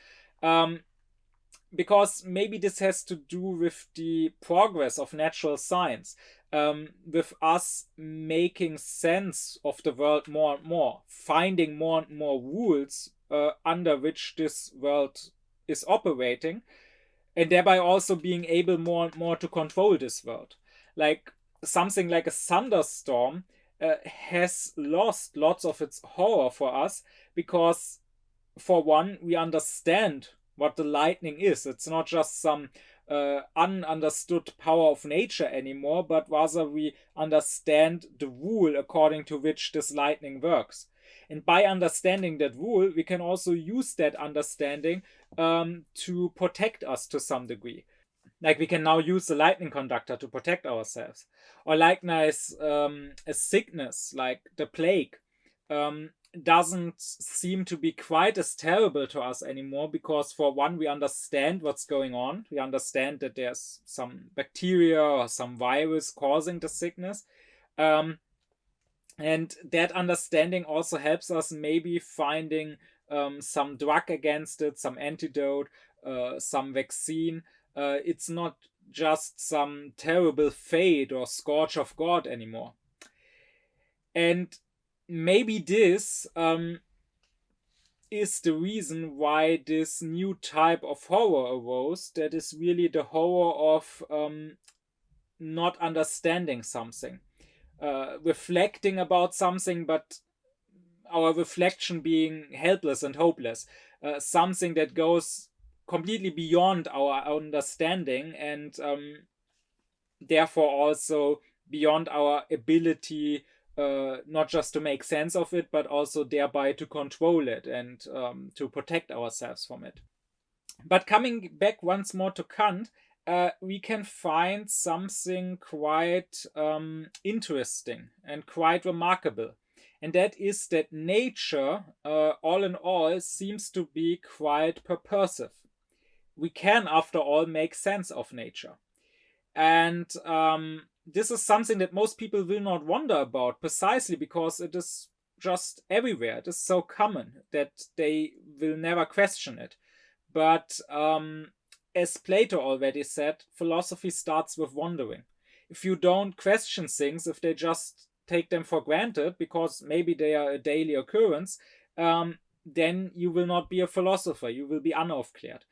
Because maybe this has to do with the progress of natural science, with us making sense of the world more and more, finding more and more rules under which this world is operating, and thereby also being able more and more to control this world. Like something like a thunderstorm has lost lots of its horror for us because, for one, we understand what the lightning is. It's not just some ununderstood power of nature anymore, but rather we understand the rule according to which this lightning works. And by understanding that rule, we can also use that understanding to protect us to some degree. Like we can now use the lightning conductor to protect ourselves. Or likewise, a sickness like the plague doesn't seem to be quite as terrible to us anymore because, for one, we understand what's going on. We understand that there's some bacteria or some virus causing the sickness. And that understanding also helps us maybe finding some drug against it, some antidote, some vaccine. It's not just some terrible fate or scourge of God anymore. And maybe this is the reason why this new type of horror arose, that is really the horror of not understanding something. Reflecting about something, but our reflection being helpless and hopeless. Something that goes completely beyond our understanding and therefore also beyond our ability not just to make sense of it, but also thereby to control it and to protect ourselves from it. But coming back once more to Kant, we can find something quite interesting and quite remarkable. And that is that nature, all in all, seems to be quite purposive. We can, after all, make sense of nature. And this is something that most people will not wonder about, precisely because it is just everywhere. It is so common that they will never question it. But as Plato already said, philosophy starts with wondering. If you don't question things, if they just take them for granted because maybe they are a daily occurrence, then you will not be a philosopher. You will be unaufkläred.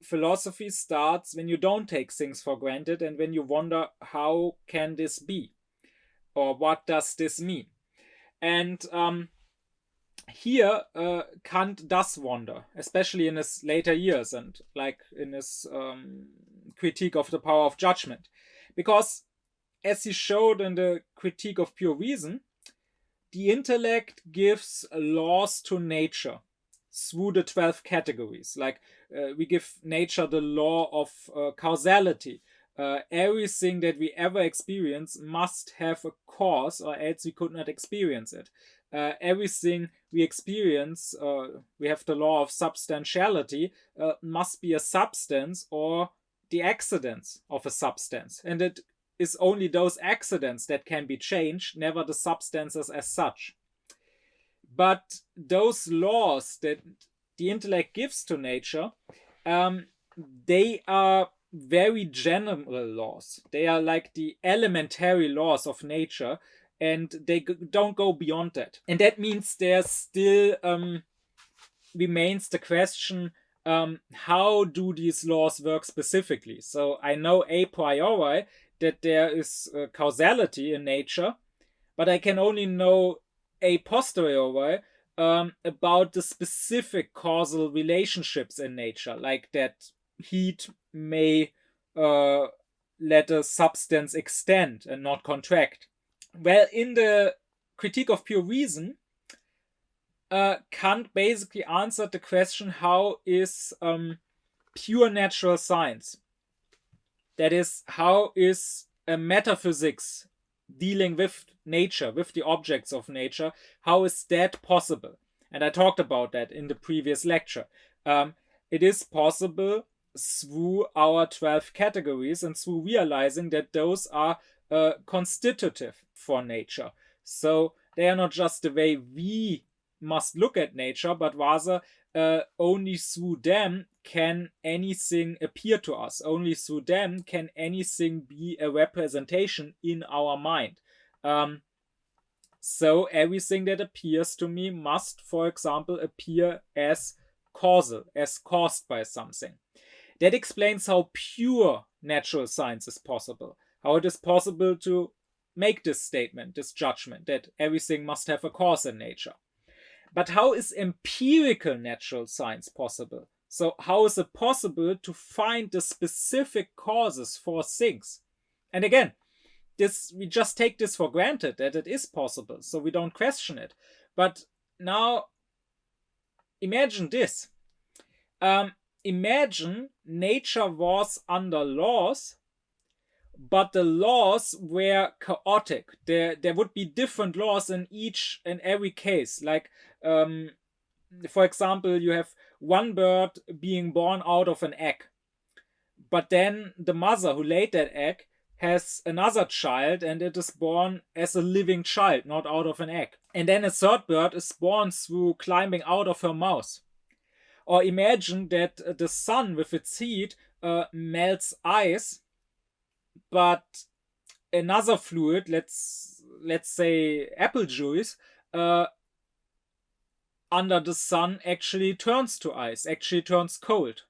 Philosophy starts when you don't take things for granted and when you wonder, how can this be? Or what does this mean? And here Kant does wonder, especially in his later years and like in his critique of the power of judgment. Because as he showed in the critique of pure reason, the intellect gives laws to nature through the 12 categories. Like we give nature the law of causality. Everything that we ever experience must have a cause, or else we could not experience it. Everything we experience, we have the law of substantiality, must be a substance or the accidents of a substance. And it is only those accidents that can be changed, never the substances as such. But those laws that the intellect gives to nature, they are very general laws. They are like the elementary laws of nature, and they don't go beyond that. And that means there still remains the question, how do these laws work specifically? So I know a priori that there is causality in nature, but I can only know a posteriori about the specific causal relationships in nature, like that heat may let a substance extend and not contract. Well, in the critique of pure reason, Kant basically answered the question, how is pure natural science, that is, how is metaphysics dealing with nature, with the objects of nature, how is that possible? And I talked about that in the previous lecture. It is possible through our 12 categories and through realizing that those are constitutive for nature. So they are not just the way we must look at nature, but rather only through them can anything appear to us. Only through them can anything be a representation in our mind. So everything that appears to me must, for example, appear as causal, as caused by something. That explains how pure natural science is possible, how it is possible to make this statement, this judgment, that everything must have a cause in nature. But how is empirical natural science possible? So how is it possible to find the specific causes for things? And again, we just take this for granted that it is possible, so we don't question it. But now imagine this. Imagine nature was under laws, but the laws were chaotic. There would be different laws in each and every case. Like, for example, you have one bird being born out of an egg, but then the mother who laid that egg has another child, and it is born as a living child, not out of an egg. And then a third bird is born through climbing out of her mouth. Or imagine that the sun with its heat melts ice, but another fluid, let's say apple juice, under the sun actually turns to ice, actually turns cold.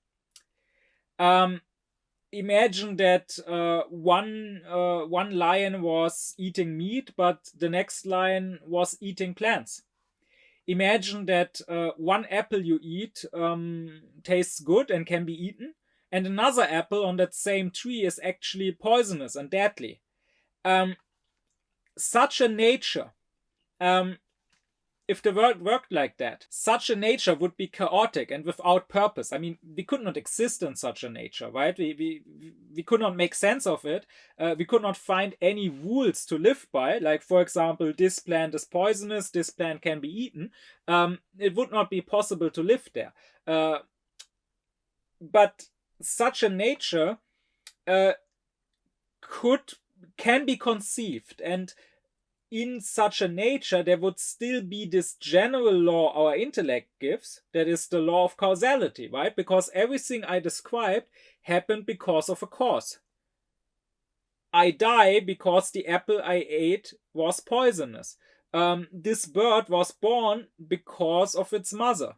Imagine that one lion was eating meat, but the next lion was eating plants. Imagine that one apple you eat tastes good and can be eaten, and another apple on that same tree is actually poisonous and deadly. Such a nature, if the world worked like that, such a nature would be chaotic and without purpose. I mean, we could not exist in such a nature, right? We could not make sense of it. We could not find any rules to live by. Like, for example, this plant is poisonous, this plant can be eaten. It would not be possible to live there. But such a nature can be conceived, and in such a nature there would still be this general law our intellect gives, that is the law of causality, right? Because everything I described happened because of a cause. I die because the apple I ate was poisonous. This bird was born because of its mother.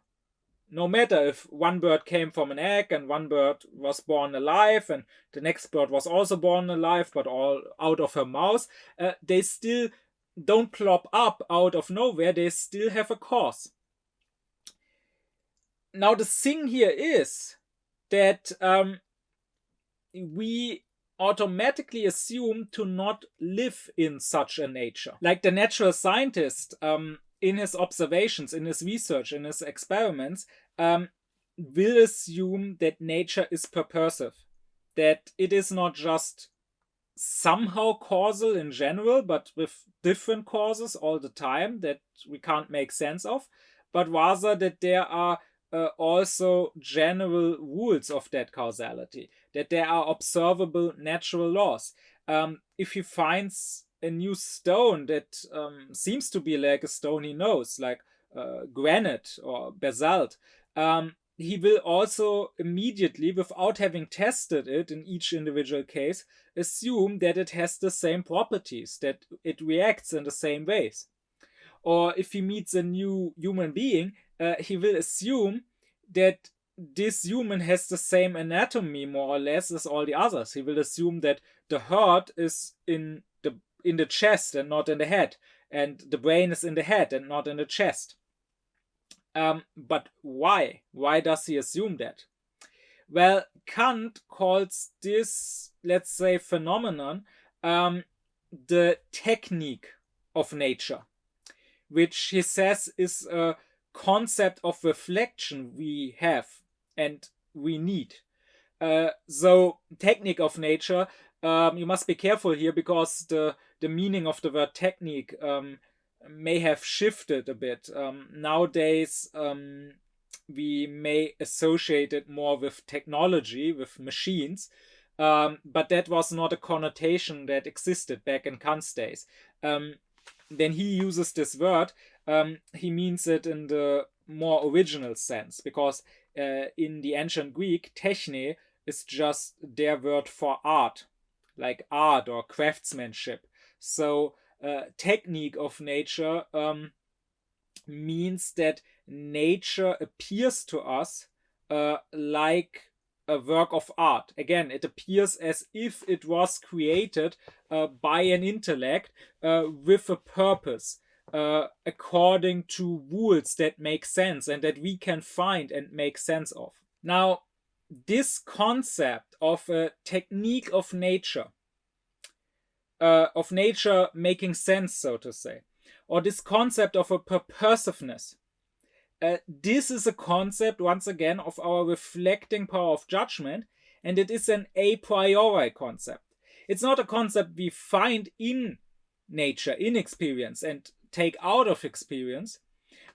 No matter if one bird came from an egg and one bird was born alive and the next bird was also born alive but all out of her mouth, they still don't plop up out of nowhere. They still have a cause. Now the thing here is that we automatically assume to not live in such a nature. Like the natural scientist, in his observations, in his research, in his experiments, will assume that nature is purposive, that it is not just somehow causal in general, but with different causes all the time that we can't make sense of, but rather that there are also general rules of that causality, that there are observable natural laws. If he finds a new stone that seems to be like a stone he knows, like granite or basalt, he will also immediately, without having tested it in each individual case, assume that it has the same properties, that it reacts in the same ways. Or if he meets a new human being, he will assume that this human has the same anatomy, more or less, as all the others. He will assume that the heart is in the chest and not in the head, and the brain is in the head and not in the chest. But why? Why does he assume that? Well, Kant calls this, let's say, phenomenon the technique of nature, which he says is a concept of reflection we have and we need. So technique of nature, you must be careful here, because the meaning of the word technique may have shifted a bit. Nowadays, we may associate it more with technology, with machines, but that was not a connotation that existed back in Kant's days. Then he uses this word, he means it in the more original sense, because in the ancient Greek, techne is just their word for art, like art or craftsmanship. So technique of nature means that nature appears to us like a work of art. Again, it appears as if it was created by an intellect with a purpose, according to rules that make sense and that we can find and make sense of. Now, this concept of a technique of nature making sense, so to say, or this concept of a purposiveness, this is a concept, once again, of our reflecting power of judgment, and it is an a priori concept. It's not a concept we find in nature, in experience, and take out of experience,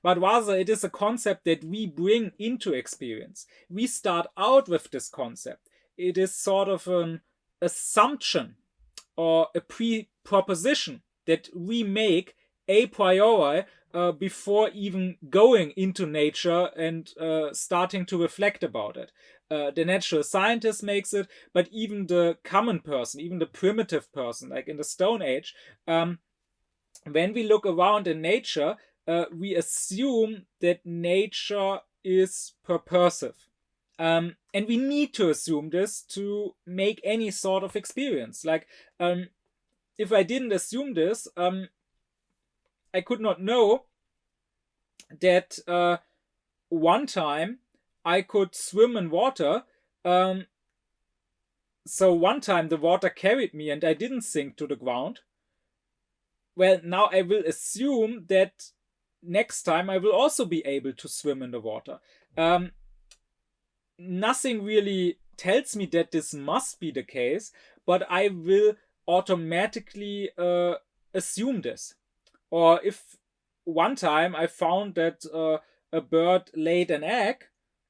but rather it is a concept that we bring into experience. We start out with this concept. It is sort of an assumption or a proposition that we make a priori before even going into nature and starting to reflect about it. The natural scientist makes it, but even the common person, even the primitive person, like in the Stone Age, when we look around in nature, we assume that nature is purposive. And we need to assume this to make any sort of experience. Like, if I didn't assume this, I could not know that one time I could swim in water. So one time the water carried me and I didn't sink to the ground. Well, now I will assume that next time I will also be able to swim in the water. Nothing really tells me that this must be the case, but I will automatically assume this. Or if one time I found that a bird laid an egg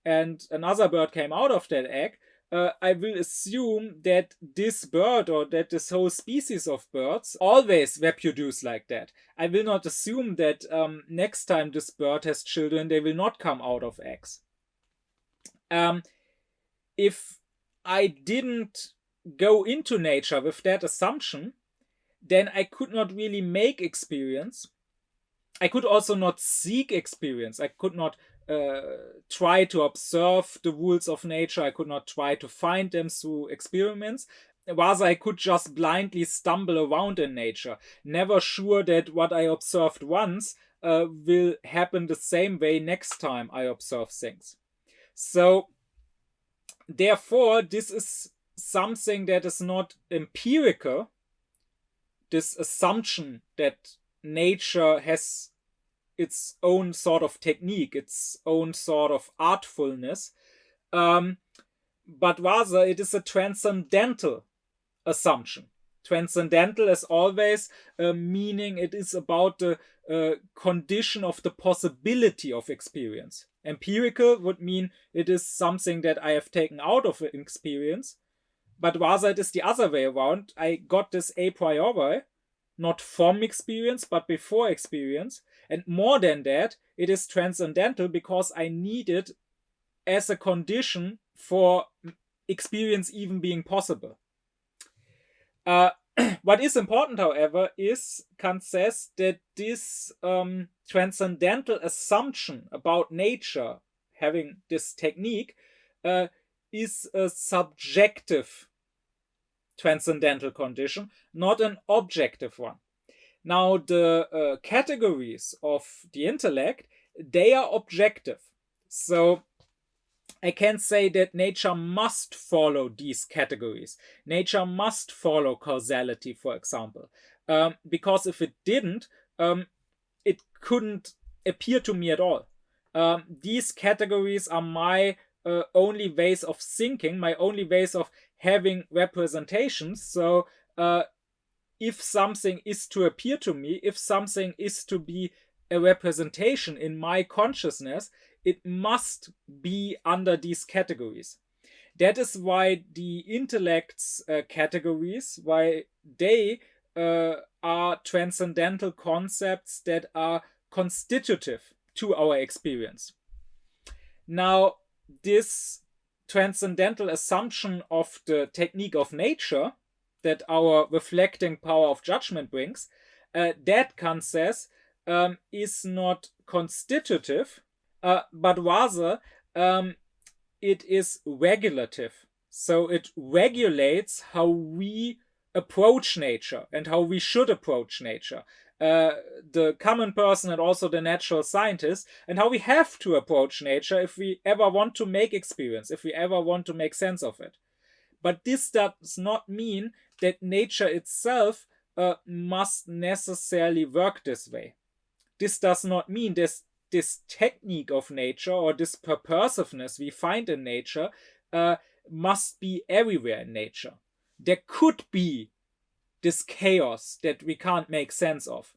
and another bird came out of that egg, I will assume that this bird or that this whole species of birds always reproduce like that. I will not assume that next time this bird has children, they will not come out of eggs. If I didn't go into nature with that assumption, then I could not really make experience. I could also not seek experience. I could not try to observe the rules of nature. I could not try to find them through experiments. Rather, I could just blindly stumble around in nature, never sure that what I observed once will happen the same way next time I observe things. So, therefore, this is something that is not empirical, this assumption that nature has its own sort of technique, its own sort of artfulness, but rather it is a transcendental assumption. Transcendental as always, meaning it is about the condition of the possibility of experience. Empirical would mean it is something that I have taken out of an experience, but rather it is the other way around. I got this a priori, not from experience, but before experience. And more than that, it is transcendental because I need it as a condition for experience even being possible. What is important, however, is Kant says that this transcendental assumption about nature having this technique is a subjective transcendental condition, not an objective one. Now, the categories of the intellect, they are objective. So I can say that nature must follow these categories. Nature must follow causality, for example. Because if it didn't, it couldn't appear to me at all. these categories are my only ways of thinking, my only ways of having representations. So if something is to appear to me, if something is to be a representation in my consciousness, it must be under these categories. That is why the intellect's categories, why they are transcendental concepts that are constitutive to our experience. Now, this transcendental assumption of the technique of nature that our reflecting power of judgment brings, that Kant says is not constitutive, but rather it is regulative. So it regulates how we approach nature and how we should approach nature. The common person and also the natural scientist, and how we have to approach nature if we ever want to make experience, if we ever want to make sense of it. But this does not mean that nature itself must necessarily work this way. This does not mean this technique of nature or this purposiveness we find in nature must be everywhere in nature. There could be this chaos that we can't make sense of.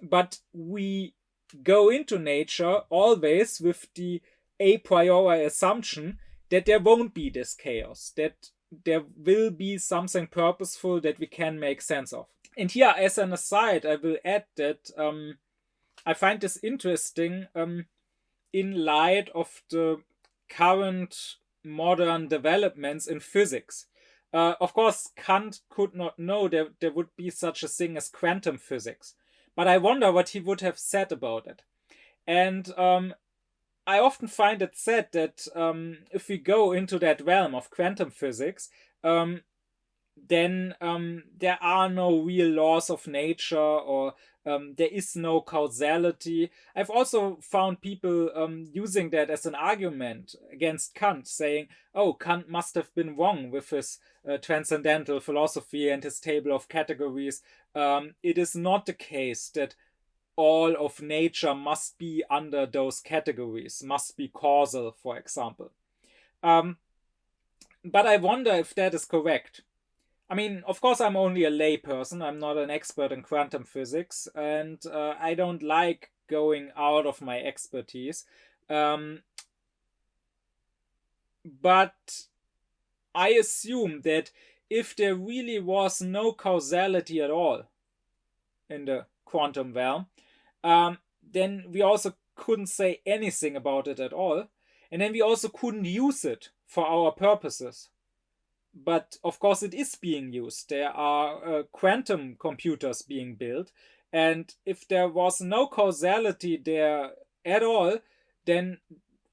But we go into nature always with the a priori assumption that there won't be this chaos, that there will be something purposeful that we can make sense of. And here, as an aside, I will add that I find this interesting in light of the current modern developments in physics. Of course, Kant could not know that there would be such a thing as quantum physics, but I wonder what he would have said about it. And I often find it sad that if we go into that realm of quantum physics, then there are no real laws of nature, or there is no causality. I've also found people using that as an argument against Kant, saying, oh, Kant must have been wrong with his transcendental philosophy and his table of categories. It is not the case that all of nature must be under those categories, must be causal, for example. But I wonder if that is correct. I mean, of course, I'm only a lay person. I'm not an expert in quantum physics, and I don't like going out of my expertise. But I assume that if there really was no causality at all in the quantum realm, then we also couldn't say anything about it at all. And then we also couldn't use it for our purposes. But of course it is being used. There are quantum computers being built. And if there was no causality there at all, then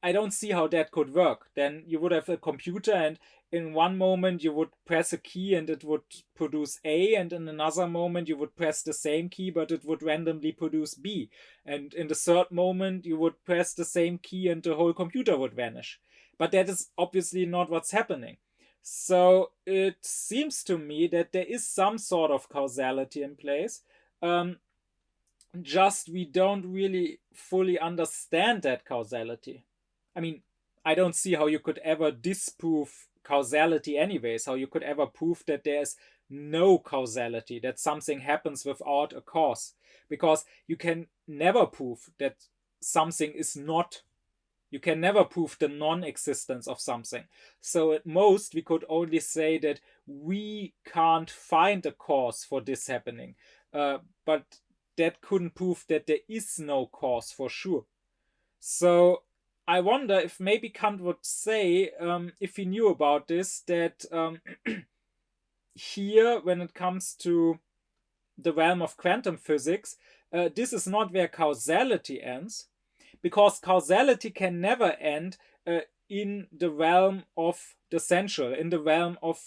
I don't see how that could work. Then you would have a computer, and in one moment you would press a key and it would produce A, and in another moment you would press the same key but it would randomly produce B. And in the third moment you would press the same key and the whole computer would vanish. But that is obviously not what's happening. So it seems to me that there is some sort of causality in place. Just we don't really fully understand that causality. I mean, I don't see how you could ever disprove causality anyways, how you could ever prove that there's no causality, that something happens without a cause. Because you can never prove that something is not. You can never prove the non-existence of something. So at most, we could only say that we can't find a cause for this happening. But that couldn't prove that there is no cause for sure. So I wonder if maybe Kant would say, if he knew about this, that here, when it comes to the realm of quantum physics, this is not where causality ends. Because causality can never end in the realm of the sensual, in the realm of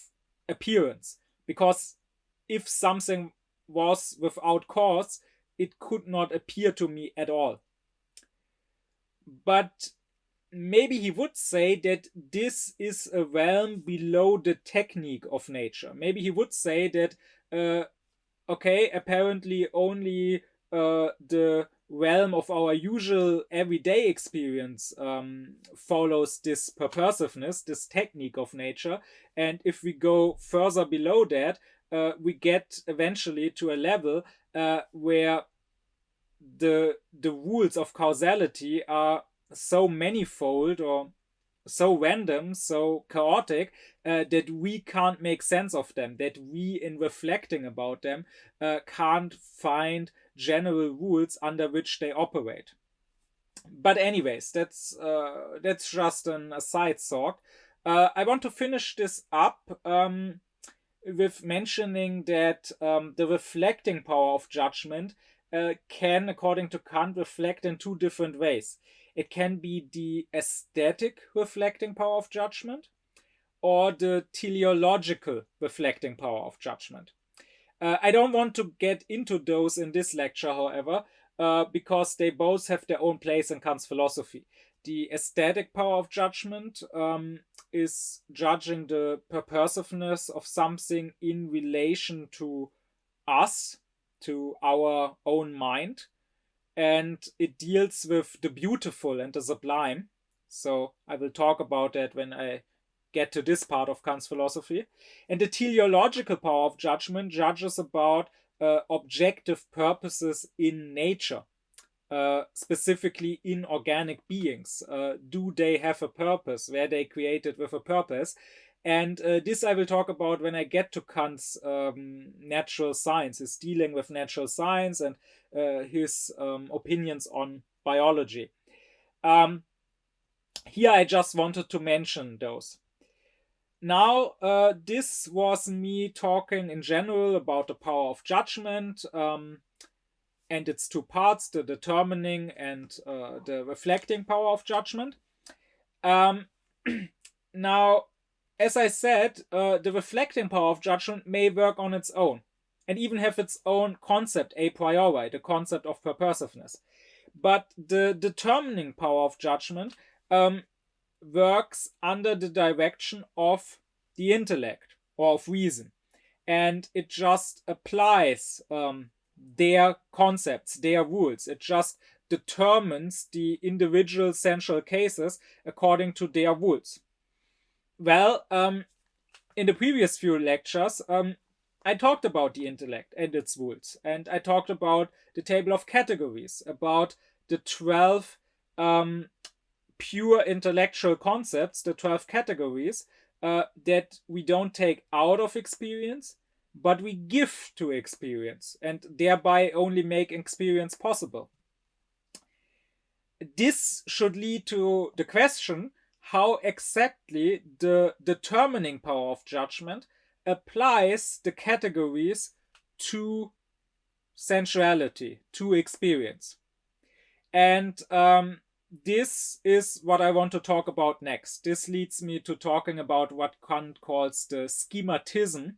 appearance. Because if something was without cause, it could not appear to me at all. But maybe he would say that this is a realm below the technique of nature. Maybe he would say that, okay, apparently only the realm of our usual everyday experience follows this purposiveness, this technique of nature. And if we go further below that, we get eventually to a level where the rules of causality are so manifold or so random, so chaotic, that we can't make sense of them, that we, in reflecting about them, can't find general rules under which they operate. But anyways, that's just an aside thought. I want to finish this up with mentioning that the reflecting power of judgment can, according to Kant, reflect in two different ways. It can be the aesthetic reflecting power of judgment or the teleological reflecting power of judgment. I don't want to get into those in this lecture, however, because they both have their own place in Kant's philosophy. The aesthetic power of judgment is judging the purposiveness of something in relation to us, to our own mind, and it deals with the beautiful and the sublime. So I will talk about that when I get to this part of Kant's philosophy. And the teleological power of judgment judges about objective purposes in nature, specifically in organic beings. Do they have a purpose? Were they created with a purpose? And this I will talk about when I get to Kant's natural science, his dealing with natural science and his opinions on biology. Here I just wanted to mention those. Now, this was me talking in general about the power of judgment and its two parts, the determining and the reflecting power of judgment. Now, as I said, the reflecting power of judgment may work on its own and even have its own concept a priori, the concept of purposiveness. But the determining power of judgment works under the direction of the intellect or of reason. And it just applies their concepts, their rules. It just determines the individual sensual cases according to their rules. Well, in the previous few lectures, I talked about the intellect and its rules, and I talked about the table of categories, about the 12 pure intellectual concepts, the 12 categories that we don't take out of experience, but we give to experience, and thereby only make experience possible. This should lead to the question how exactly the determining power of judgment applies the categories to sensuality, to experience. And this is what I want to talk about next. This leads me to talking about what Kant calls the schematism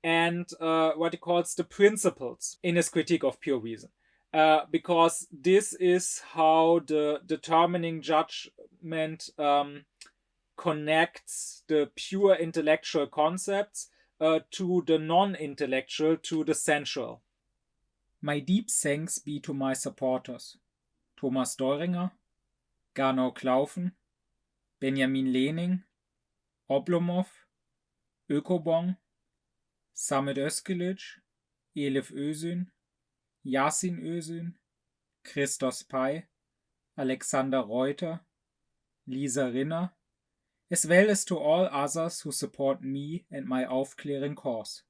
and what he calls the principles in his critique of pure reason. Because this is how the determining judgment connects the pure intellectual concepts to the non-intellectual, to the sensual. My deep thanks be to my supporters: Thomas Deuringer, Gernot Klaufen, Benjamin Lehning, Oblomov, Ökobong, Samet Özkilic, Elif Özün, Yasin Özün, Christos Pei, Alexander Reuter, Lisa Rinner, as well as to all others who support me and my aufkläring cause.